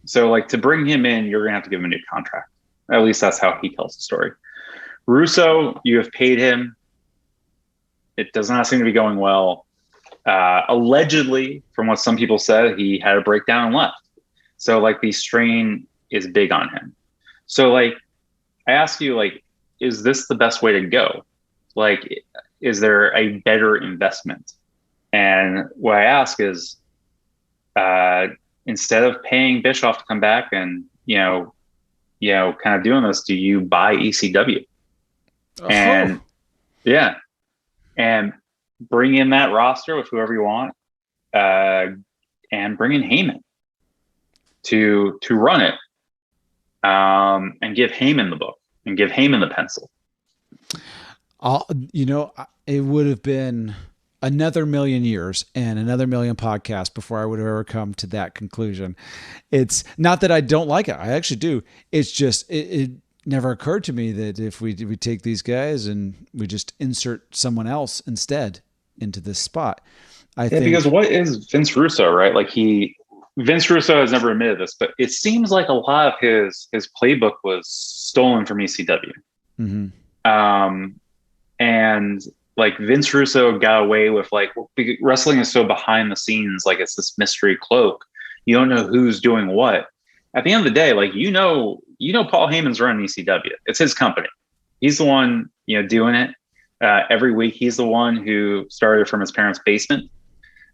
So like to bring him in, you're gonna have to give him a new contract. At least that's how he tells the story. Russo, you have paid him. It does not seem to be going well. Allegedly, from what some people said, he had a breakdown and left. So like the strain is big on him. So like I ask you, like, is this the best way to go? Like, is there a better investment? And what I ask is, instead of paying Bischoff to come back and, kind of doing this, do you buy ECW? Oh. And yeah, and bring in that roster with whoever you want, and bring in Heyman to run it, and give Heyman the book and give Heyman the pencil. It would have been another million years and another million podcasts before I would have ever come to that conclusion. It's not that I don't like it. I actually do. It's just, it never occurred to me that if we take these guys and we just insert someone else instead into this spot. I think because what is Vince Russo, right? Like Vince Russo has never admitted this, but it seems like a lot of his playbook was stolen from ECW. Mm-hmm. And like Vince Russo got away with, like, wrestling is so behind the scenes, like it's this mystery cloak. You don't know who's doing what. At the end of the day, like, Paul Heyman's running ECW. It's his company. He's the one, doing it every week. He's the one who started from his parents' basement.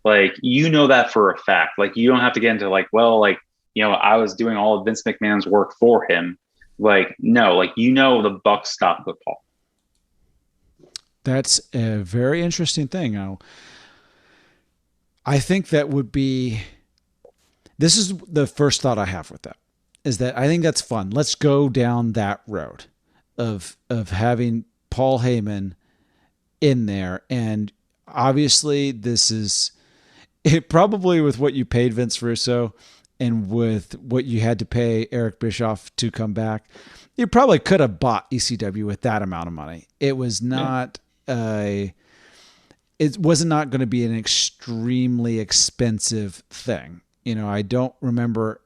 Like, that for a fact. Like, you don't have to get into like, well, like, I was doing all of Vince McMahon's work for him. Like, no, like, the buck stopped with Paul. That's a very interesting thing. I think that would be, this is the first thought I have with that, is that I think that's fun. Let's go down that road of having Paul Heyman in there. And obviously this is it, probably with what you paid Vince Russo and with what you had to pay Eric Bischoff to come back, you probably could have bought ECW with that amount of money. It was not it was not going to be an extremely expensive thing. I don't remember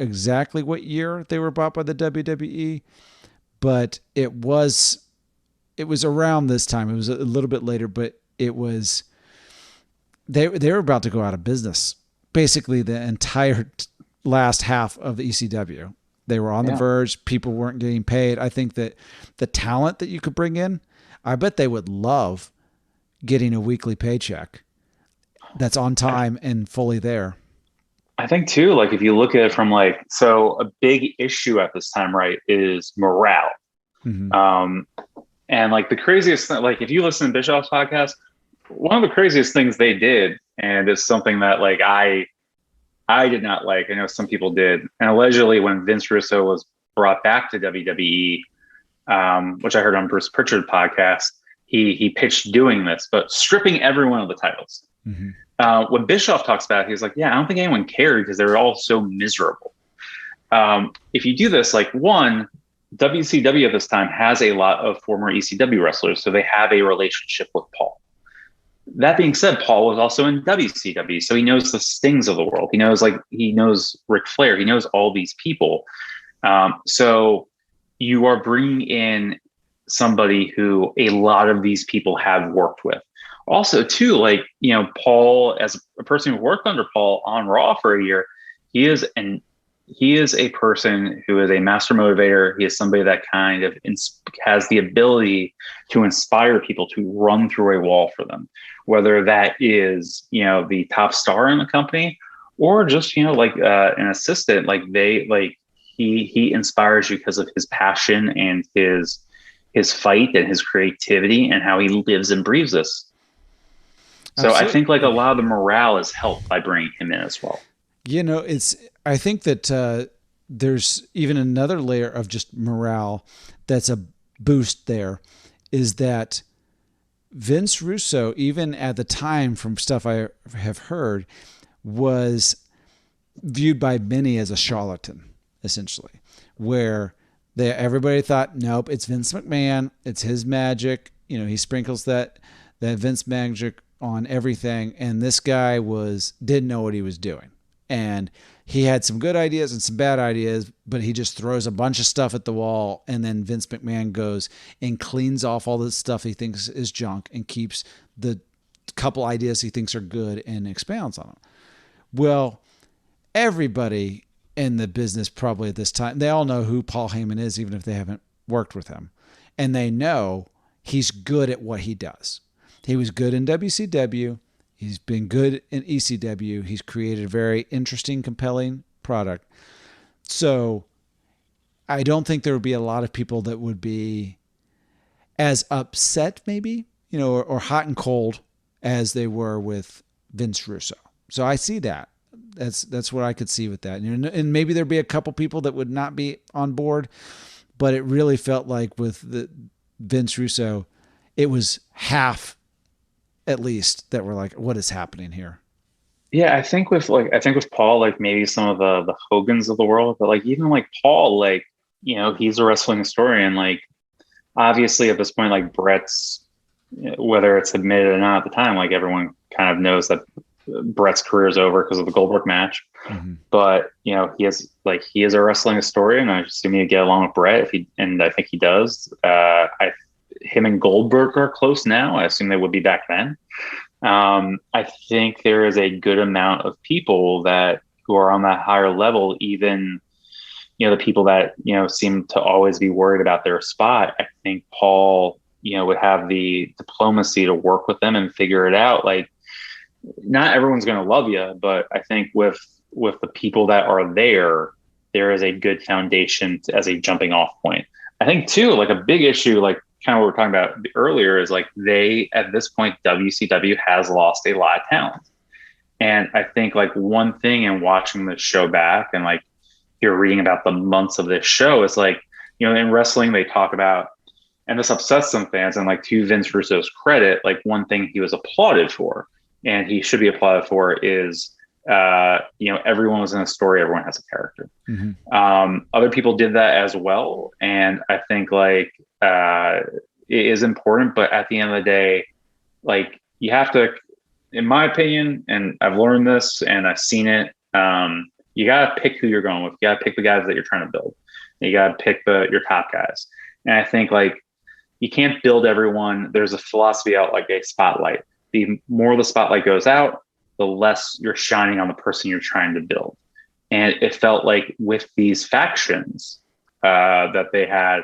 exactly what year they were bought by the WWE, but it was around this time. It was a little bit later, but it was, they were about to go out of business. Basically the entire last half of the ECW. They were on the verge. People weren't getting paid. I think that the talent that you could bring in, I bet they would love getting a weekly paycheck that's on time and fully there. I think too, like if you look at it from like, so a big issue at this time, right, is morale. Mm-hmm. And like the craziest thing, like if you listen to Bischoff's podcast, one of the craziest things they did, and it's something that like I did not like. I know some people did. And allegedly, when Vince Russo was brought back to WWE, which I heard on Bruce Pritchard podcast, he pitched doing this, but stripping everyone of the titles. Mm-hmm. When Bischoff talks about it, he's like, yeah, I don't think anyone cared because they were all so miserable. If you do this, like one, WCW at this time has a lot of former ECW wrestlers, so they have a relationship with Paul. That being said, Paul was also in WCW, so he knows the Stings of the world. He knows Ric Flair. He knows all these people. So you are bringing in somebody who a lot of these people have worked with. Also, too, like, you know, Paul, as a person who worked under Paul on Raw for a year, he is a person who is a master motivator. He is somebody that kind of has the ability to inspire people to run through a wall for them, whether that is, you know, the top star in the company or just, you know, like an assistant. Like he inspires you because of his passion and his fight and his creativity and how he lives and breathes this. So absolutely. I think like a lot of the morale is helped by bringing him in as well. You know, I think that there's even another layer of just morale that's a boost there, is that Vince Russo, even at the time from stuff I have heard, was viewed by many as a charlatan, essentially, where everybody thought, nope, it's Vince McMahon, it's his magic. You know, he sprinkles that Vince magic on everything, and this guy didn't know what he was doing. And he had some good ideas and some bad ideas, but he just throws a bunch of stuff at the wall, and then Vince McMahon goes and cleans off all the stuff he thinks is junk and keeps the couple ideas he thinks are good and expounds on them. Well, everybody in the business probably at this time, they all know who Paul Heyman is, even if they haven't worked with him. And they know he's good at what he does. He was good in WCW. He's been good in ECW. He's created a very interesting, compelling product. So I don't think there would be a lot of people that would be as upset, maybe, you know, or hot and cold as they were with Vince Russo. So I see that. That's what I could see with that. And maybe there'd be a couple people that would not be on board, but it really felt like with the Vince Russo, it was half at least that were like, what is happening here? Yeah, I think with Paul, like maybe some of the Hogans of the world, but like even like Paul, like, you know, he's a wrestling historian. Like obviously at this point, like Brett's, whether it's admitted or not at the time, like everyone kind of knows that Brett's career is over because of the Goldberg match. Mm-hmm. But you know, he is a wrestling historian. I assume he'd get along with Brett and I think he does. Him and Goldberg are close now. I assume they would be back then. I think there is a good amount of people who are on that higher level, even, you know, the people that, you know, seem to always be worried about their spot. I think Paul, you know, would have the diplomacy to work with them and figure it out. Like, not everyone's going to love you, but I think with the people that are there is a good foundation as a jumping off point. I think too, like a big issue, like kind of what we're talking about earlier, is like at this point, WCW has lost a lot of talent. And I think like one thing in watching this show back and like you're reading about the months of this show is like, you know, in wrestling, they talk about, and this upsets some fans, and like to Vince Russo's credit, like one thing he was applauded for, and he should be applauded for, is, you know, everyone was in a story, everyone has a character. Mm-hmm. Other people did that as well. And I think like, it is important, but at the end of the day, like you have to, in my opinion, and I've learned this and I've seen it, you got to pick who you're going with. You got to pick the guys that you're trying to build. You got to pick your top guys. And I think like you can't build everyone. There's a philosophy out like a spotlight. The more the spotlight goes out, the less you're shining on the person you're trying to build. And it felt like with these factions that they had,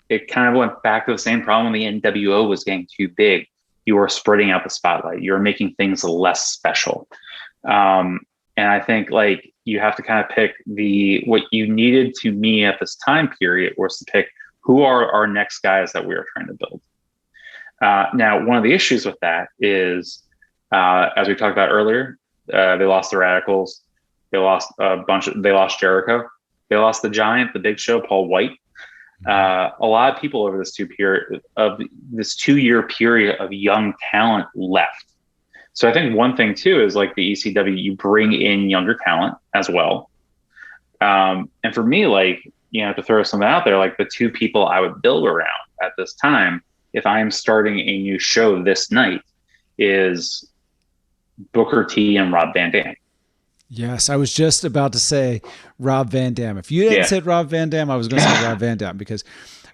it kind of went back to the same problem when the NWO was getting too big. You were spreading out the spotlight. You were making things less special. And And I think like you have to kind of pick what you needed to me at this time period was to pick who are our next guys that we are trying to build. Now, one of the issues with that is, as we talked about earlier, they lost the Radicals. They lost they lost Jericho. They lost the Giant, the Big Show, Paul White. A lot of people over this 2-year period of young talent left. So I think one thing too is like the ECW, you bring in younger talent as well. And for me, like, to throw something out there, like the two people I would build around at this time, if I'm starting a new show this night, is Booker T and Rob Van Dam. Yes, I was just about to say Rob Van Dam. If you hadn't said Rob Van Dam, I was going to say Rob Van Dam, because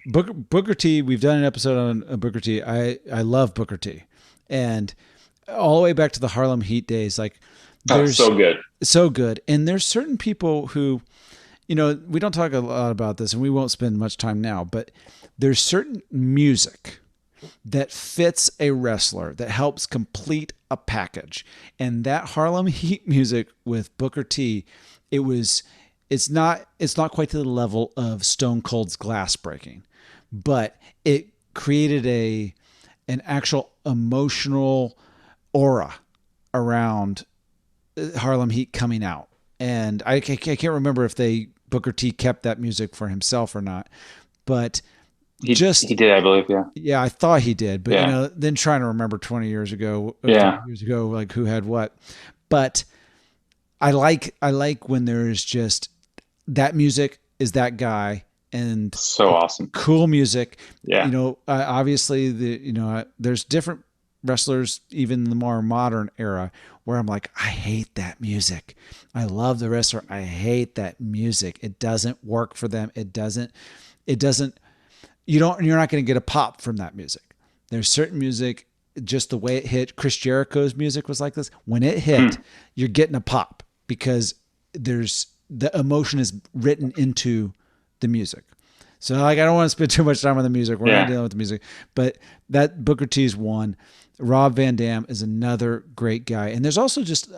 Booker T, we've done an episode on Booker T. I love Booker T. And all the way back to the Harlem Heat days, like, there's so good. So good. And there's certain people who, we don't talk a lot about this and we won't spend much time now, but there's certain music that fits a wrestler, that helps complete a package. And that Harlem Heat music with Booker T, it's not quite to the level of Stone Cold's Glass Breaking, but it created an actual emotional aura around Harlem Heat coming out. And I can't remember if Booker T kept that music for himself or not, but he did, I believe. Yeah, I thought he did, but then trying to remember 20 years ago, like who had what. But I like when there's just that music is that guy, and so awesome, cool music. Yeah, obviously there's different wrestlers even in the more modern era where I'm like, I hate that music. I love the wrestler. I hate that music. It doesn't work for them. It doesn't. You're not going to get a pop from that music. There's certain music, just the way it hit. Chris Jericho's music was like this. When it hit, you're getting a pop because the emotion is written into the music. So like, I don't want to spend too much time on the music. We're not dealing with the music, but that Booker T is one. Rob Van Dam is another great guy. And there's also just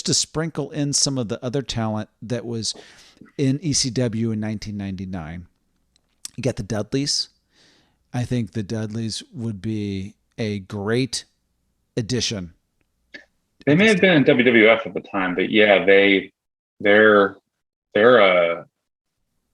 to sprinkle in some of the other talent that was in ECW in 1999. You got the Dudleys. I think the Dudleys would be a great addition. They may have been in WWF at the time, but yeah,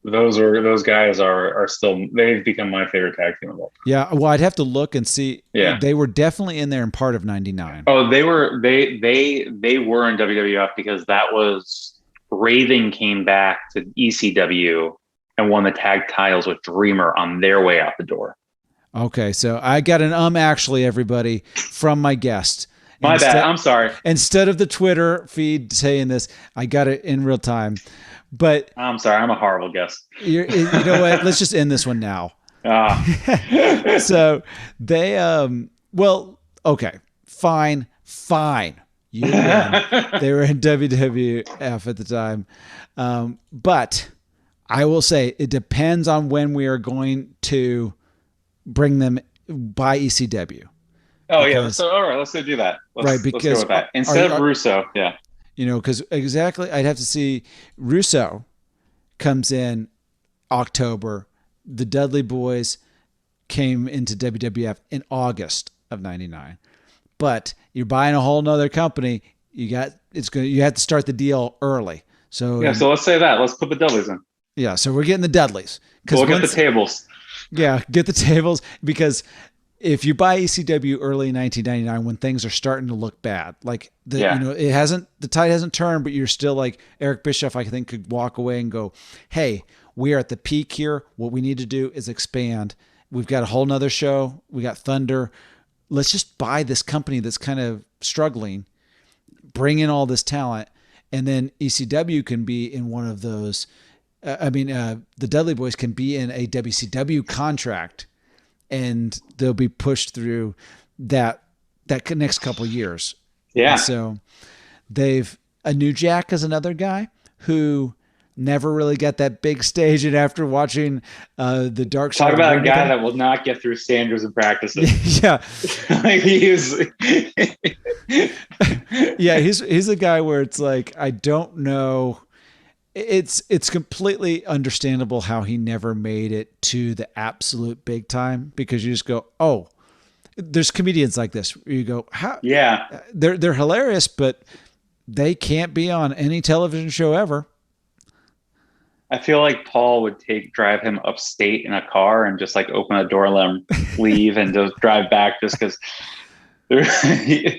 those guys are still, they've become my favorite tag team of all time. Yeah, well, I'd have to look and see. Yeah, they were definitely in there in part of '99. Oh, they were in WWF because that was Raven came back to ECW and won the tag titles with Dreamer on their way out the door. Okay, so I got an actually, everybody, from my guest. My bad. I'm sorry. Instead of the Twitter feed saying this, I got it in real time. But I'm sorry. I'm a horrible guest. You know what? Let's just end this one now. So they, okay, fine. They were in WWF at the time. But I will say it depends on when we are going to bring them by ECW. Oh, yeah. So, all right, let's go do that. Let's go with that. Instead of Russo, yeah. Because exactly, I'd have to see Russo comes in October. The Dudley Boys came into WWF in August of '99. But you're buying a whole nother company. You have to start the deal early. So yeah, so let's say that. Let's put the Dudleys in. Yeah, so we're getting the Dudleys. We'll get the tables. Yeah, get the tables, because if you buy ECW early 1999 when things are starting to look bad, like the tide hasn't turned, but you're still like Eric Bischoff, I think, could walk away and go, hey, we are at the peak here. What we need to do is expand. We've got a whole nother show. We got Thunder. Let's just buy this company that's kind of struggling, bring in all this talent, and then ECW can be in one of those. The Dudley Boys can be in a WCW contract, and they'll be pushed through that next couple of years. Yeah. And so a New Jack is another guy who never really got that big stage. And after watching the Dark Side, talk about a guy that will not get through Sanders and practices. Yeah, like he was. Yeah, he's a guy where it's like, I don't know. It's completely understandable how he never made it to the absolute big time, because you just go, oh, there's comedians like this. You go, how? Yeah, they're hilarious, but they can't be on any television show ever. I feel like Paul would drive him upstate in a car and just like open a door, let him leave, and just drive back just because. I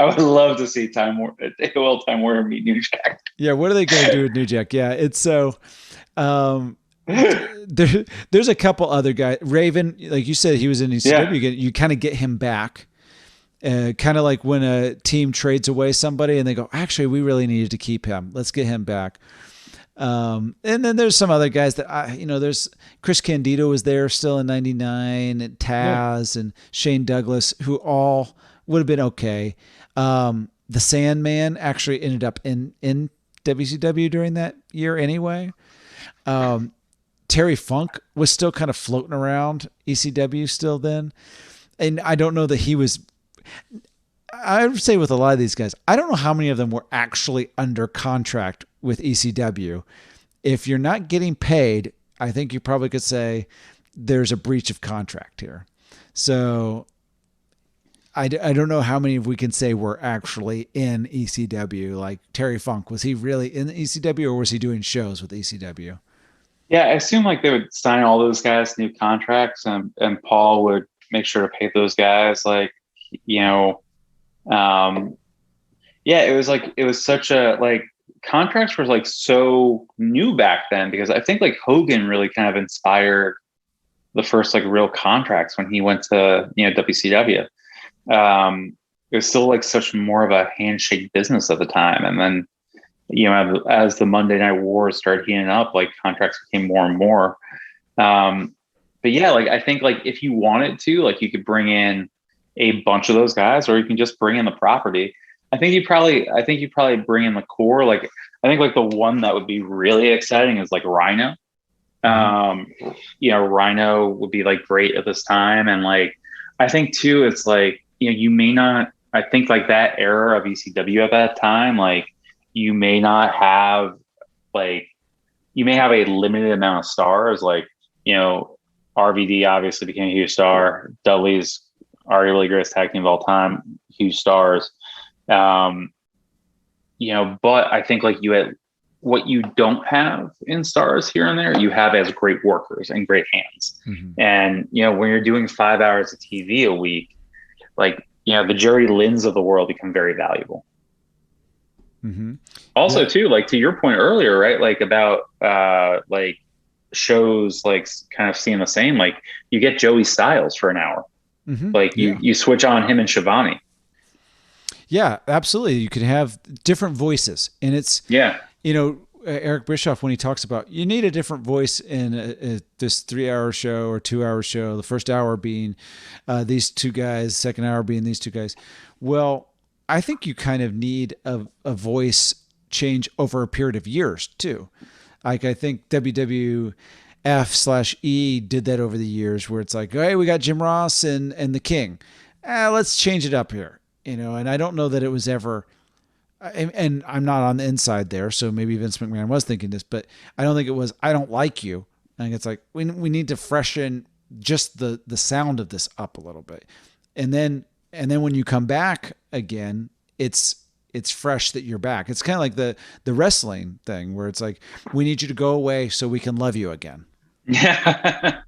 would love to see Time Warner meet New Jack. Yeah, what are they going to do with New Jack? Yeah, it's so. There's a couple other guys. Raven, like you said, he was in ECW. Yeah. You kind of get him back. Kind of like when a team trades away somebody and they go, actually, we really needed to keep him. Let's get him back. And then there's some other guys that there's Chris Candido was there still in '99, and Taz and Shane Douglas, who all would have been okay. The Sandman actually ended up in WCW during that year anyway. Terry Funk was still kind of floating around ECW still then. And I don't know that he was, I would say with a lot of these guys, I don't know how many of them were actually under contract with ECW. If you're not getting paid, I think you probably could say there's a breach of contract here. So I don't know how many we can say were actually in ECW. Like Terry Funk, was he really in the ECW, or was he doing shows with ECW? Yeah, I assume like they would sign all those guys new contracts, and Paul would make sure to pay those guys. Like, yeah, it was such a, like, contracts were like so new back then, because I think like Hogan really kind of inspired the first like real contracts when he went to WCW. It was still like such more of a handshake business at the time, and then as the Monday Night Wars started heating up, like contracts became more and more. But yeah, like I think like if you wanted to, like you could bring in a bunch of those guys, or you can just bring in the property. I think you probably bring in the core. Like I think like the one that would be really exciting is like Rhino. Rhino would be like great at this time. And like, I think too, it's like, you may not, I think like that era of ECW at that time, like you may not have, like, you may have a limited amount of stars. Like, RVD obviously became a huge star. Dudley's arguably greatest tag team of all time, huge stars. But I think like you had, what you don't have in stars here and there, you have as great workers and great hands. Mm-hmm. And, when you're doing 5 hours of TV a week, like, the Jerry Lynn's of the world become very valuable. Mm-hmm. Also, too, like to your point earlier, right? Like about like shows, like kind of seeing the same, like you get Joey Styles for an hour. Mm-hmm. Like you switch on him and Shivani. Yeah, absolutely. You could have different voices, and it's, Eric Bischoff, when he talks about you need a different voice in this 3-hour show or 2-hour show, the first hour being these two guys, second hour being these two guys. Well, I think you kind of need a voice change over a period of years too. Like I think WWF/E did that over the years, where it's like, hey, we got Jim Ross and the King. Let's change it up here. And I don't know that it was ever, and I'm not on the inside there, so maybe Vince McMahon was thinking this, but I don't think it was, I don't like you. I think it's like, we need to freshen just the sound of this up a little bit. And then when you come back again, it's fresh that you're back. It's kind of like the wrestling thing, where it's like, we need you to go away so we can love you again. Yeah.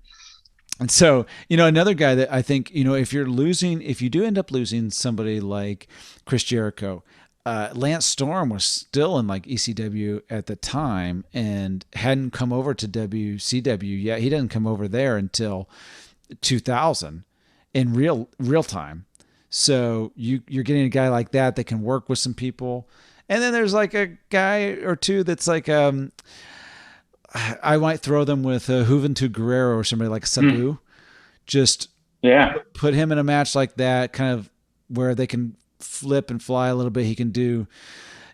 And so, another guy that I think, if you do end up losing somebody like Chris Jericho, Lance Storm was still in like ECW at the time and hadn't come over to WCW yet. He didn't come over there until 2000 in real time. So you're getting a guy like that can work with some people. And then there's like a guy or two that's like, I might throw them with Juventud Guerrero or somebody like Sabu. Just put him in a match like that, kind of where they can flip and fly a little bit. He can do,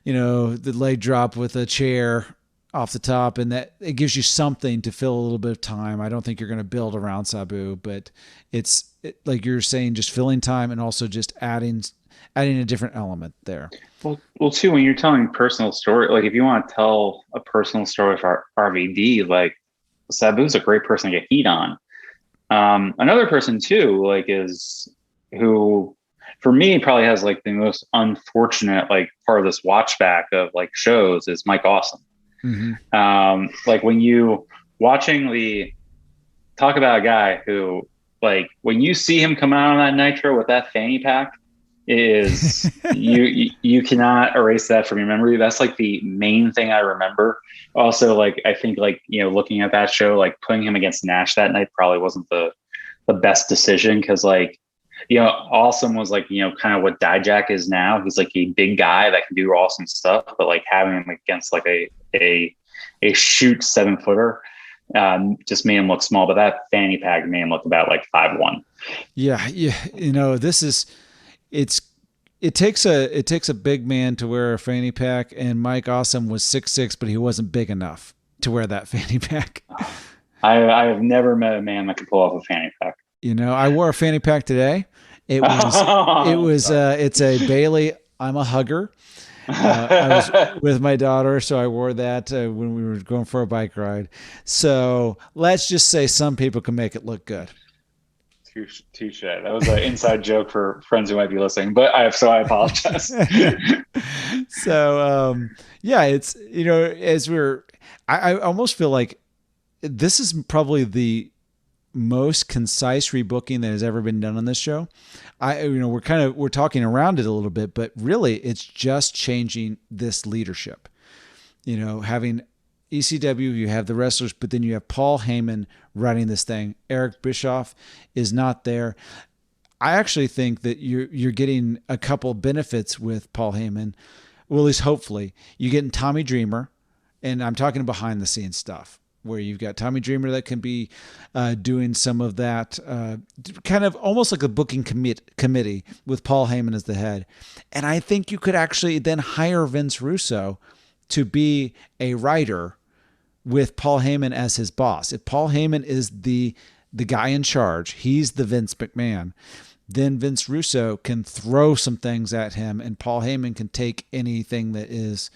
the leg drop with a chair, off the top, and that it gives you something to fill a little bit of time. I don't think you're going to build around Sabu, but like you're saying, just filling time and also just adding a different element there. Well, too, when you're telling personal story, like if you want to tell a personal story for RVD, like Sabu's a great person to get heat on. Another person too, like is who for me probably has like the most unfortunate like part of this watch back of like shows is Mike Awesome. Mm-hmm. Like when you watching talk about a guy who like when you see him come out on that Nitro with that fanny pack is you cannot erase that from your memory. That's like the main thing I remember. Also, like I think like looking at that show, like putting him against Nash that night probably wasn't the best decision because like Awesome was like kind of what Dijak is now. He's like a big guy that can do awesome stuff, but like having him against like a shoot 7-footer just made him look small. But that fanny pack made him look about like 5'1". Yeah. It takes a big man to wear a fanny pack, and Mike Awesome was 6'6", but he wasn't big enough to wear that fanny pack. I have never met a man that could pull off a fanny pack. I wore a fanny pack today. It's a Bailey. I'm a hugger. I was with my daughter, so I wore that when we were going for a bike ride. So let's just say some people can make it look good. Touche. That was an inside joke for friends who might be listening, but I apologize. So yeah, it's I almost feel like this is probably the most concise rebooking that has ever been done on this show. We're talking around it a little bit, but really it's just changing this leadership. Having ECW, you have the wrestlers, but then you have Paul Heyman running this thing. Eric Bischoff is not there. I actually think that you're getting a couple benefits with Paul Heyman. Well, at least hopefully. You're getting Tommy Dreamer, and I'm talking behind the scenes stuff, where you've got Tommy Dreamer that can be doing some of that, kind of almost like a booking committee with Paul Heyman as the head. And I think you could actually then hire Vince Russo to be a writer with Paul Heyman as his boss. If Paul Heyman is the guy in charge, he's the Vince McMahon, then Vince Russo can throw some things at him, and Paul Heyman can take anything that is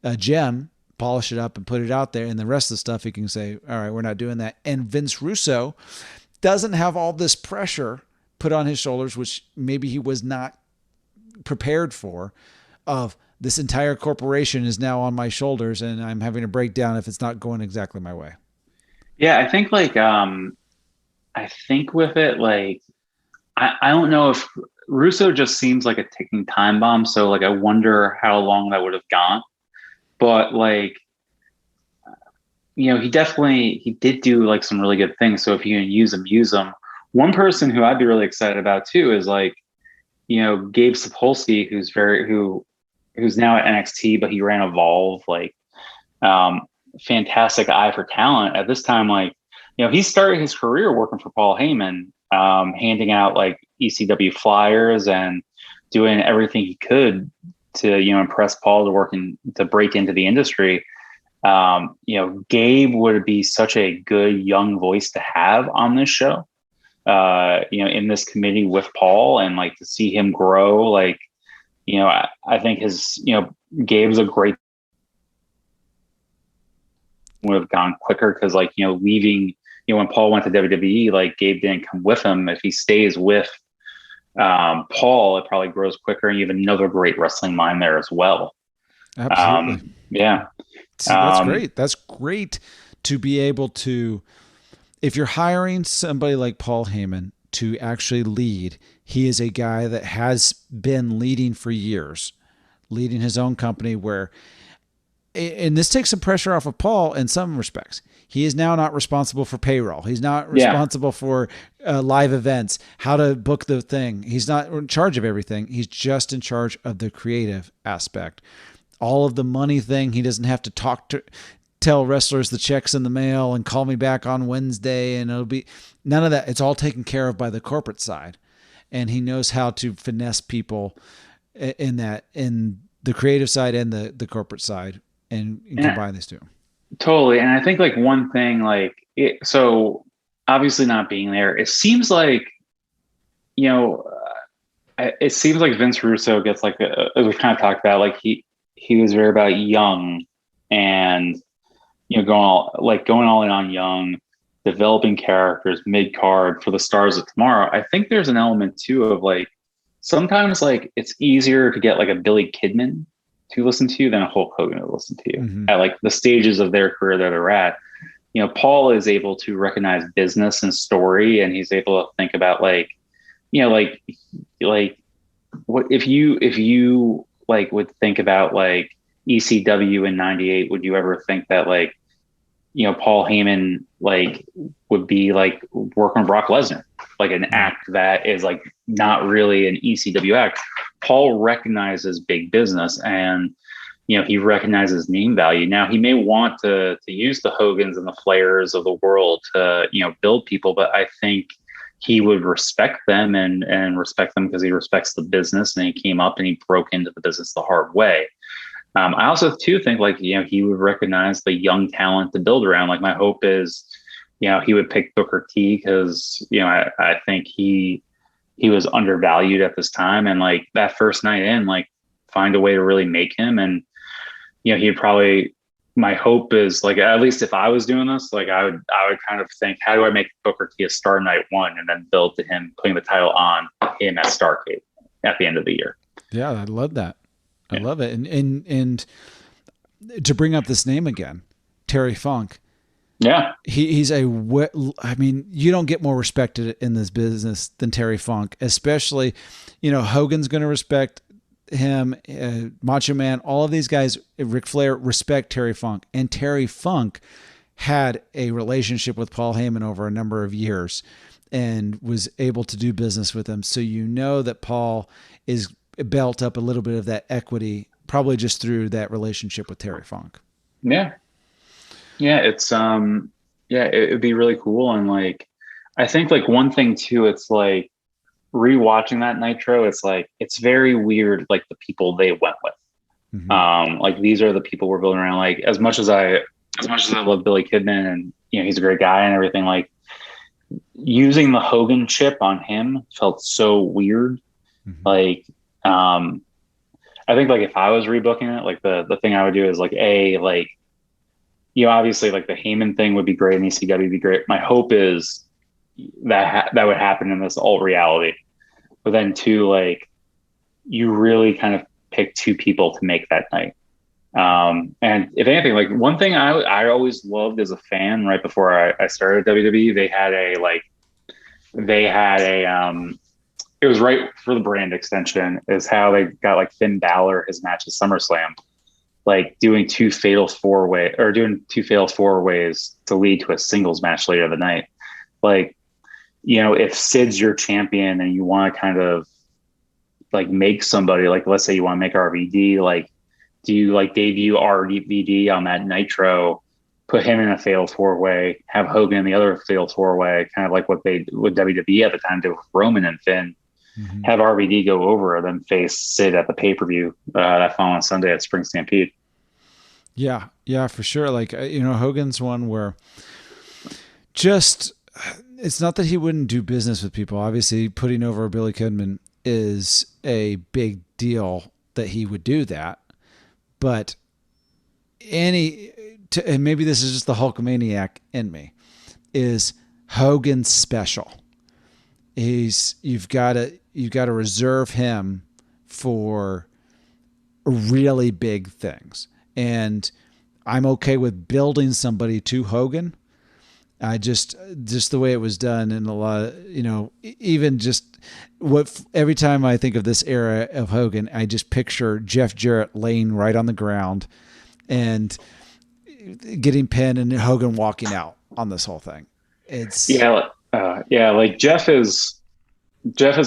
a gem, polish it up and put it out there, and the rest of the stuff he can say, all right, we're not doing that. And Vince Russo doesn't have all this pressure put on his shoulders, which maybe he was not prepared for, of this entire corporation is now on my shoulders and I'm having a breakdown if it's not going exactly my way. Yeah, I think like I think with it, like I don't know if Russo just seems like a ticking time bomb. So like I wonder how long that would have gone. But like he did do like some really good things. So if you can use him. One person who I'd be really excited about too is like, Gabe Sapolsky, who's now at NXT, but he ran Evolve, like fantastic eye for talent at this time. Like, he started his career working for Paul Heyman, handing out like ECW flyers and doing everything he could to, impress Paul to break into the industry. Gabe would be such a good young voice to have on this show, in this committee with Paul, and like to see him grow. Like, I think Gabe's a great, would have gone quicker because like, leaving, when Paul went to WWE, like Gabe didn't come with him. If he stays with Paul, it probably grows quicker, and you have another great wrestling mind there as well. Absolutely. Yeah. That's great. That's great to be able to, if you're hiring somebody like Paul Heyman to actually lead, he is a guy that has been leading for years, leading his own company and this takes some pressure off of Paul in some respects. He is now not responsible for payroll. He's not responsible for live events, how to book the thing. He's not in charge of everything. He's just in charge of the creative aspect. All of the money thing, he doesn't have to tell wrestlers the check's in the mail and call me back on Wednesday, and it'll be none of that. It's all taken care of by the corporate side. And he knows how to finesse people in the creative side and the corporate side, and combine these two. Totally. And I think like one thing, so obviously not being there, it seems like, you know, it seems like Vince Russo gets like, as we've kind of talked about, like he was very about young and, going all in on young, developing characters mid card for the stars of tomorrow. I think there's an element too of like, sometimes like it's easier to get like a Billy Kidman to listen to you than a Hulk Hogan to listen to you Mm-hmm. at like the stages of their career that they're at. Paul is able to recognize business and story, and he's able to think about like, like what if you like would think about like ECW in '98, would you ever think that like, Paul Heyman like would be like working with Brock Lesnar, like an act that is like not really an ECW act. Paul recognizes big business, and he recognizes name value. Now he may want to use the Hogans and the Flairs of the world to build people, but I think he would respect them and respect them because he respects the business, and he came up and he broke into the business the hard way. I also too think like he would recognize the young talent to build around. Like my hope is, he would pick Booker T because I think he was undervalued at this time, and like that first night in, like find a way to really make him. And he'd probably. My hope is like, at least if I was doing this, like I would kind of think, how do I make Booker T a star night one, and then build to him putting the title on him at Starrcade at the end of the year. Yeah, I love that. I love it. And to bring up this name again, Terry Funk. Yeah. He's I mean, you don't get more respected in this business than Terry Funk, especially, Hogan's going to respect him, Macho Man, all of these guys, Ric Flair, respect Terry Funk. And Terry Funk had a relationship with Paul Heyman over a number of years and was able to do business with him. So that Paul is built up a little bit of that equity, probably just through that relationship with Terry Funk. Yeah. Yeah. It's, it would be really cool. And like, I think like one thing too, it's like rewatching that Nitro, it's like, it's very weird, like the people they went with. Mm-hmm. Like these are the people we're building around. Like as much as I love Billy Kidman and, he's a great guy and everything, like using the Hogan chip on him felt so weird. Mm-hmm. Like, I think like if I was rebooking it, like the thing I would do is like, obviously like the Heyman thing would be great and ECW would be great. My hope is that that would happen in this alt reality, but then two, like you really kind of pick two people to make that night. And if anything, like one thing I always loved as a fan right before I started WWE, they had it was right for the brand extension, is how they got like Finn Balor his match at SummerSlam, like doing two fatal four ways to lead to a singles match later the night. Like, if Sid's your champion and you want to kind of like make somebody, like let's say you want to make RVD, like do you like debut RVD on that Nitro, put him in a fatal four way, have Hogan in the other fatal four way, kind of like what WWE at the time did with Roman and Finn. Mm-hmm. Have RVD go over, then face Sid at the pay-per-view that following Sunday at Spring Stampede. Yeah, for sure. Like, Hogan's one where it's not that he wouldn't do business with people. Obviously, putting over Billy Kidman is a big deal that he would do that. But and maybe this is just the Hulkamaniac in me, is Hogan's special. You've got to reserve him for really big things. And I'm okay with building somebody to Hogan. I just the way it was done, and a lot of, even just every time I think of this era of Hogan, I just picture Jeff Jarrett laying right on the ground and getting pinned and Hogan walking out on this whole thing. It's like Jeff is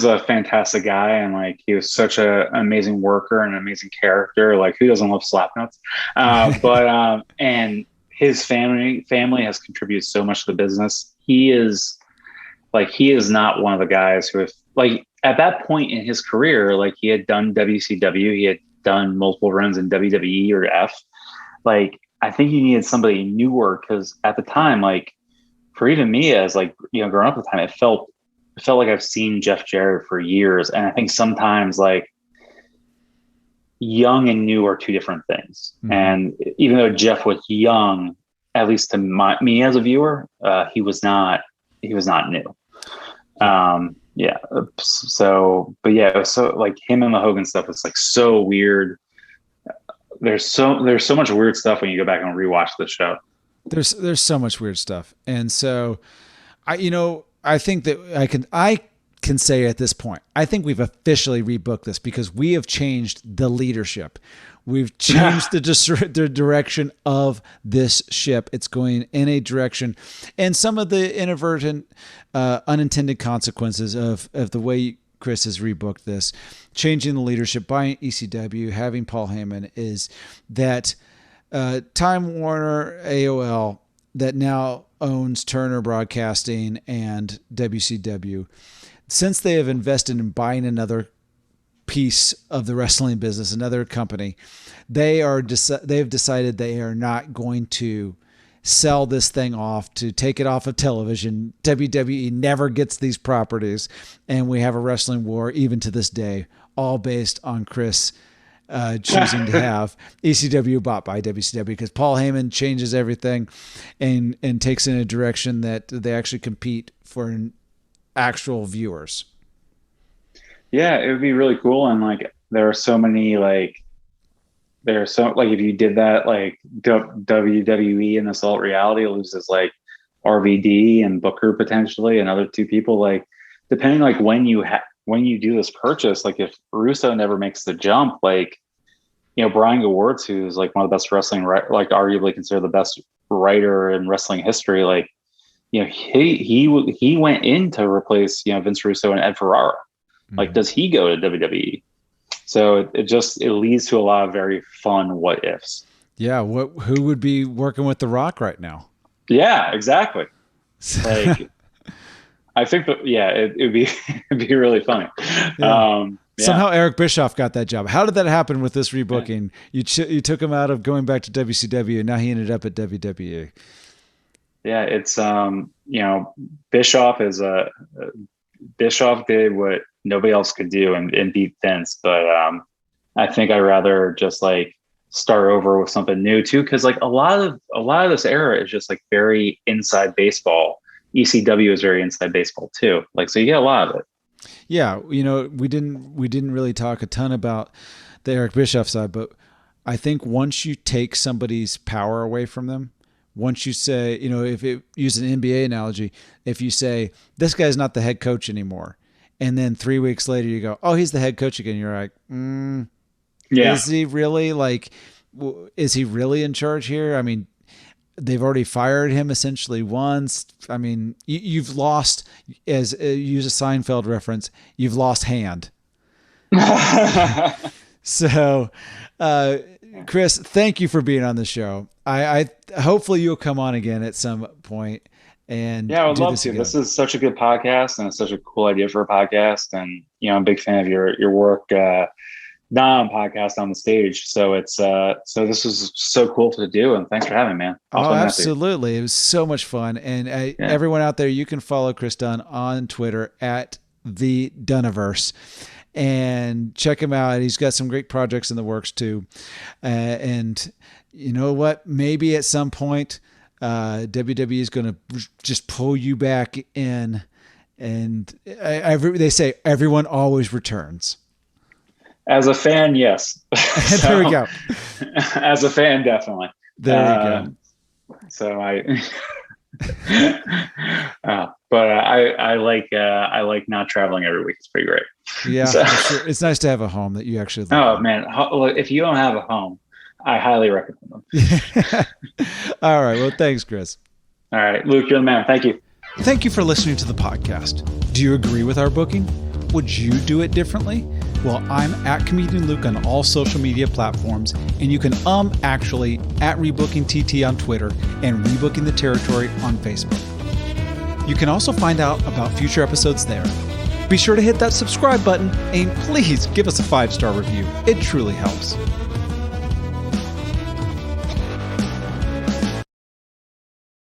a fantastic guy, and like he was such an amazing worker and an amazing character. Like who doesn't love Slapnuts? And his family has contributed so much to the business. He is not one of the guys who, like at that point in his career, like he had done WCW, he had done multiple runs in WWE or F. Like I think you needed somebody newer, because at the time, like for even me as like, growing up at the time, it felt like I've seen Jeff Jarrett for years. And I think sometimes like young and new are two different things. Mm-hmm. And even though Jeff was young, at least to me as a viewer, he was not new. Yeah. So, but yeah, it was so like him and the Hogan stuff was like so weird. There's so much weird stuff when you go back and rewatch the show. There's so much weird stuff. And so I think that I can say at this point, I think we've officially rebooked this because we have changed the leadership. We've changed the direction of this ship. It's going in a direction, and some of the inadvertent, unintended consequences of the way Chris has rebooked this, changing the leadership, buying ECW, having Paul Heyman, is that Time Warner AOL that now owns Turner Broadcasting and WCW, since they have invested in buying another piece of the wrestling business, another company, they have decided they are not going to sell this thing off, to take it off of television. WWE never gets these properties, and we have a wrestling war even to this day, all based on Chris choosing to have ECW bought by WCW, because Paul Heyman changes everything and takes in a direction that they actually compete for actual viewers. Yeah, it would be really cool. And like, there are so many, if you did that, like WWE and Assault Reality loses like RVD and Booker potentially, and other two people, like depending like when you do this purchase, like if Russo never makes the jump, like, Brian Gewirtz, who's like one of the best wrestling, like arguably considered the best writer in wrestling history, like, he went in to replace, Vince Russo and Ed Ferrara. Like, does he go to WWE? So it leads to a lot of very fun what ifs. Yeah. Who would be working with The Rock right now? Yeah, exactly. Like, I think that, yeah, it'd be really funny. Yeah. Somehow Eric Bischoff got that job. How did that happen with this rebooking? Yeah. You took him out of going back to WCW, and now he ended up at WWE. Yeah, it's Bischoff Bischoff did what nobody else could do and beat Vince, but I think I'd rather just like start over with something new too, because like a lot of this era is just like very inside baseball. ECW is very inside baseball too, like, so you get a lot of it. Yeah, we didn't really talk a ton about the Eric Bischoff side, but I think once you take somebody's power away from them, once you say, if it use an NBA analogy, if you say this guy's not the head coach anymore, and then 3 weeks later you go, oh, he's the head coach again, you're like, yeah, is he really in charge here? I mean, they've already fired him essentially once. I mean, you've lost, as use a Seinfeld reference, you've lost hand. So, Chris, thank you for being on the show. I hopefully you'll come on again at some point. And yeah, I would love to. This is such a good podcast, and it's such a cool idea for a podcast. And I'm a big fan of your work, not on podcast, on the stage. So it's so this was so cool to do, and thanks for having me, man. Oh, absolutely, it was so much fun. And everyone out there, you can follow Chris Dunn on Twitter at the Dunniverse. And check him out. He's got some great projects in the works too. And you know what? Maybe at some point, WWE is going to just pull you back in. And they say everyone always returns. As a fan, yes. There we go. As a fan, definitely. There you go. So but I like not traveling every week. It's pretty great. Yeah, so. Sure. It's nice to have a home that you actually live. Oh man, if you don't have a home, I highly recommend them. All right. Well, thanks, Chris. All right, Luke, you're the man. Thank you. Thank you for listening to the podcast. Do you agree with our booking? Would you do it differently? Well, I'm at Comedian Luke on all social media platforms, and you can actually at Rebooking TT on Twitter and Rebooking the Territory on Facebook. You can also find out about future episodes there. Be sure to hit that subscribe button and please give us a 5-star review. It truly helps.